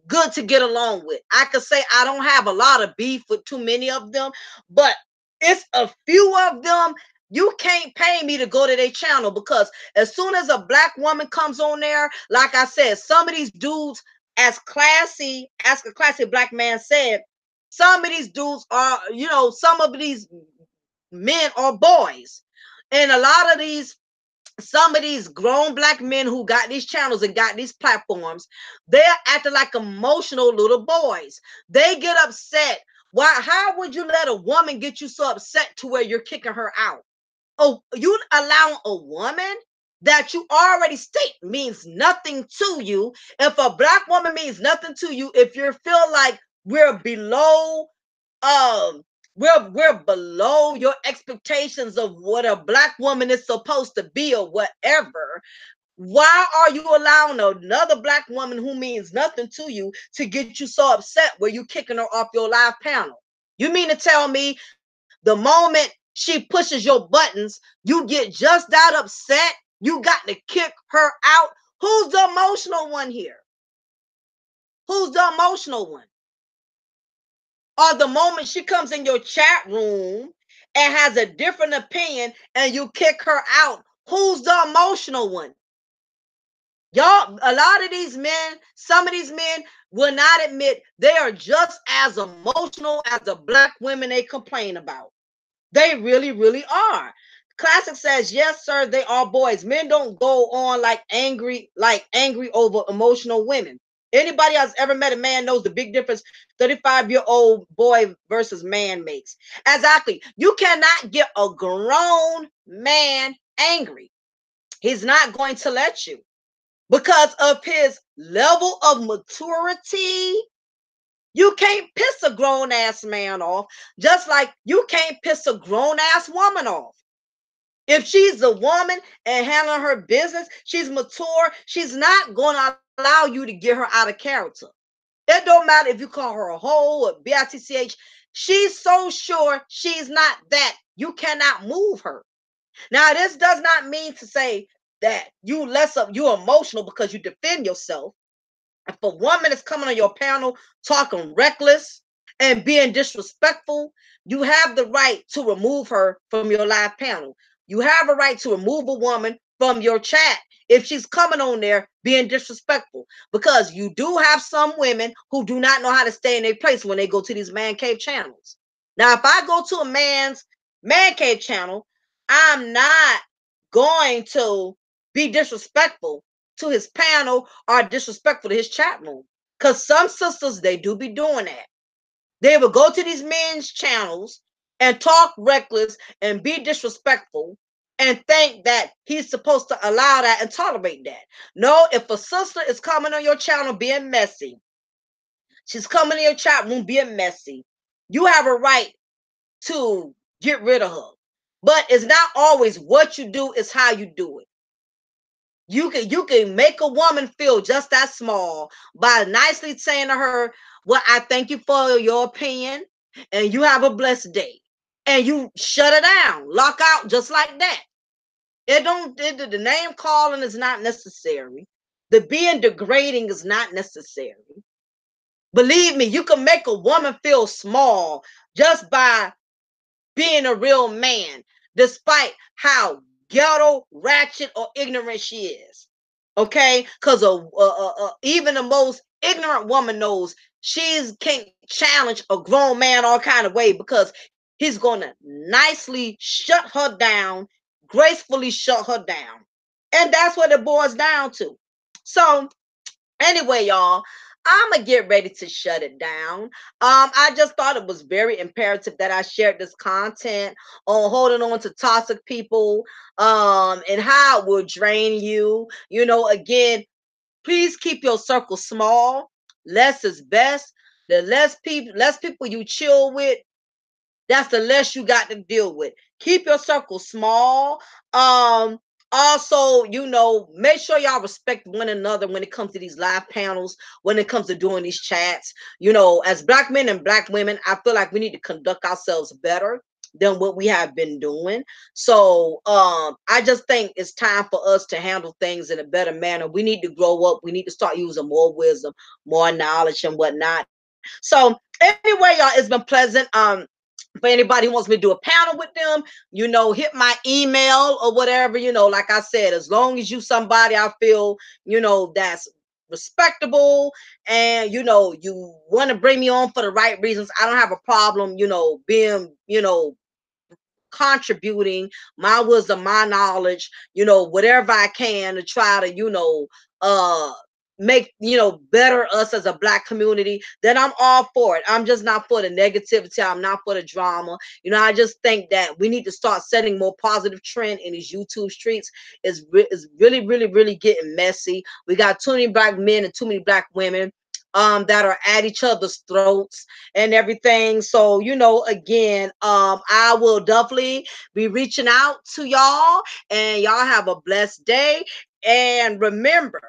good to get along with. I could say I don't have a lot of beef with too many of them, but it's a few of them. You can't pay me to go to their channel because as soon as a black woman comes on there, like I said, some of these dudes, as a classy black man said, some of these dudes are, some of these men are boys. And some of these grown black men who got these channels and got these platforms, they're acting like emotional little boys. They get upset. Why? How would you let a woman get you so upset to where you're kicking her out? Oh, you allow a woman that you already state means nothing to you. If a black woman means nothing to you, if you feel like we're below um we're below your expectations of what a black woman is supposed to be or whatever, why are you allowing another black woman who means nothing to you to get you so upset where you kicking her off your live panel? You mean to tell me the moment she pushes your buttons, you get just that upset? You got to kick her out? Who's the emotional one here? Who's the emotional one? Or the moment she comes in your chat room and has a different opinion and you kick her out, who's the emotional one? Y'all, a lot of these men, some of these men will not admit they are just as emotional as the black women they complain about. They really are. Classic says, yes, sir, they are boys. Men don't go on like angry over emotional women. Anybody else ever met a man knows the big difference 35-year-old boy versus man makes. Exactly. You cannot get a grown man angry. He's not going to let you because of his level of maturity. You can't piss a grown ass man off, just like you can't piss a grown ass woman off. If she's a woman and handling her business, she's mature, she's not going to allow you to get her out of character. It don't matter if you call her a hoe or bitch. She's so sure she's not that. You cannot move her. Now, this does not mean to say that you're emotional because you defend yourself. If a woman is coming on your panel talking reckless and being disrespectful, you have the right to remove her from your live panel. You have a right to remove a woman from your chat if she's coming on there being disrespectful, because you do have some women who do not know how to stay in their place when they go to these man cave channels. Now, if I go to a man's man cave channel, I'm not going to be disrespectful to his panel or disrespectful to his chat room. Because some sisters, they do be doing that. They will go to these men's channels and talk reckless and be disrespectful and think that he's supposed to allow that and tolerate that. No, if a sister is coming on your channel being messy, she's coming in your chat room being messy, you have a right to get rid of her. But it's not always what you do, it's how you do it. You can make a woman feel just that small by nicely saying to her, well, I thank you for your opinion and you have a blessed day. and you shut it down, lock out just like that. The name calling is not necessary. The being degrading is not necessary. Believe me, you can make a woman feel small just by being a real man, despite how ghetto, ratchet, or ignorant she is. Okay, because even the most ignorant woman knows she's can't challenge a grown man all kind of way, because he's gonna nicely shut her down, gracefully shut her down, and that's what it boils down to. So anyway, y'all, I'm gonna get ready to shut it down. I just thought it was very imperative that I shared this content on holding on to toxic people, and how it will drain you. You know, again, please keep your circle small. Less is best. The less people you chill with, that's the less you got to deal with. Keep your circle small. Um, Also, you know, make sure y'all respect one another when it comes to these live panels, when it comes to doing these chats. You know, as black men and black women, I feel like we need to conduct ourselves better than what we have been doing. So I just think it's time for us to handle things in a better manner. We need to grow up. We need to start using more wisdom, more knowledge, and whatnot. So anyway, y'all, it's been pleasant. For anybody who wants me to do a panel with them, you know, hit my email or whatever. You know, like I said, as long as you somebody I feel, you know, that's respectable, and you know, you want to bring me on for the right reasons, I don't have a problem, you know, being, you know, contributing my wisdom, my knowledge, you know, whatever I can to try to, you know, uh make, you know, better us as a black community, then I'm all for it. I'm just not for the negativity. I'm not for the drama. You know, I just think that we need to start setting more positive trend in these YouTube streets. It's really, really, really getting messy. We got too many black men and too many black women that are at each other's throats and everything. So, you know, again, I will definitely be reaching out to y'all, and y'all have a blessed day. And remember,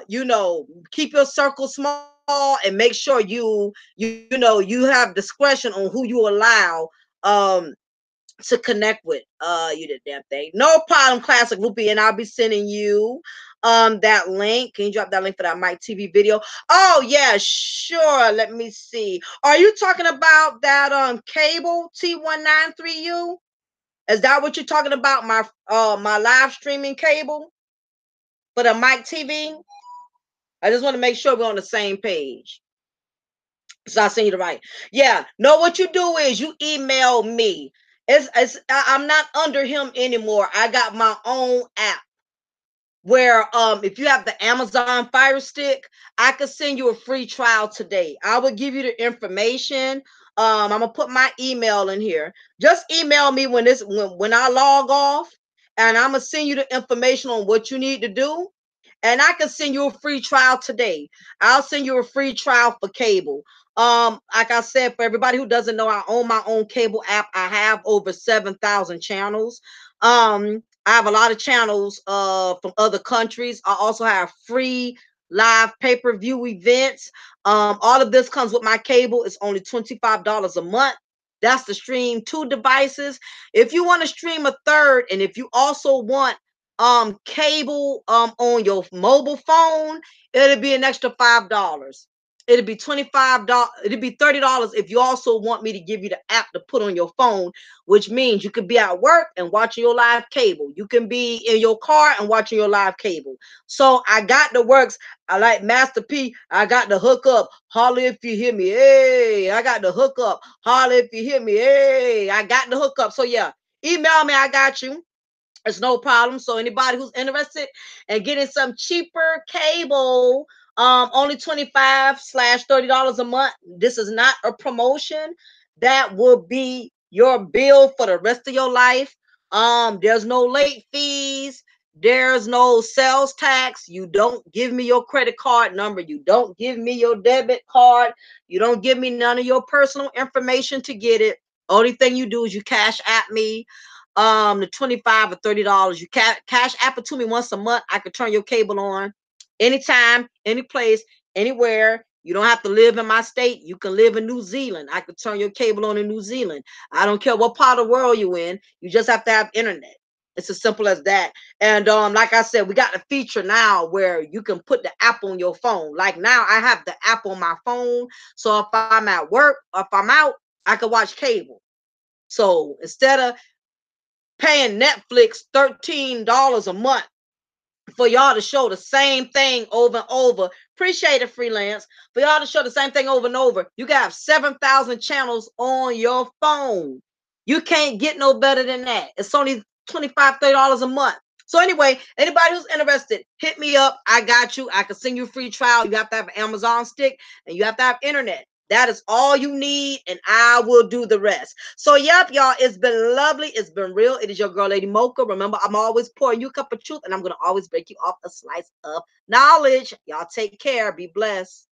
you know, keep your circle small, and make sure you know, you have discretion on who you allow um to connect with. You did damn thing. No problem, classic Ruby, and I'll be sending you that link. Can you drop that link for that Mike TV video? Oh yeah, sure. Let me see. Are you talking about that cable T193U? Is that what you're talking about? My live streaming cable for the Mike TV? I just want to make sure we're on the same page. So I send you the right. Yeah. No, what you do is you email me. I'm not under him anymore. I got my own app where if you have the Amazon Fire Stick, I could send you a free trial today. I will give you the information. I'm gonna put my email in here. Just email me when I log off, and I'm gonna send you the information on what you need to do, and I can send you a free trial today. I'll send you a free trial for cable. Like I said, for everybody who doesn't know, I own my own cable app. I have over 7,000 channels. I have a lot of channels from other countries. I also have free live pay-per-view events. All of this comes with my cable. It's only $25 a month. That's to stream 2 devices. If you want to stream a third, and if you also want cable on your mobile phone, it'll be an extra $5. It'll be $25. It'll be $30 if you also want me to give you the app to put on your phone, which means you could be at work and watching your live cable. You can be in your car and watching your live cable. So I got the works. I like Master P. I got the hook up. Holler if you hear me. Hey, I got the hook up. Holler if you hear me. Hey, I got the hook up. So yeah, email me. I got you. It's no problem. So anybody who's interested in getting some cheaper cable, only 25 slash $30 a month. This is not a promotion. That will be your bill for the rest of your life. There's no late fees. There's no sales tax. You don't give me your credit card number. You don't give me your debit card. You don't give me none of your personal information to get it. Only thing you do is you cash at me the 25 or $30. You cash app it to me once a month. I could turn your cable on anytime, any place, anywhere. You don't have to live in my state. You can live in New Zealand. I could turn your cable on in New Zealand. I don't care what part of the world you're in. You just have to have internet. It's as simple as that. And like I said, we got the feature now where you can put the app on your phone. Like now I have the app on my phone. So if I'm at work or if I'm out, I can watch cable. So instead of paying Netflix $13 a month for y'all to show the same thing over and over. Appreciate it, freelance. For y'all to show the same thing over and over, you got 7,000 channels on your phone. You can't get no better than that. It's only $25, $30 a month. So anyway, anybody who's interested, hit me up. I got you. I can send you a free trial. You have to have an Amazon stick and you have to have internet. That is all you need, and I will do the rest. So, yep, y'all, it's been lovely. It's been real. It is your girl, Lady Mocha. Remember, I'm always pouring you a cup of truth, and I'm going to always break you off a slice of knowledge. Y'all take care. Be blessed.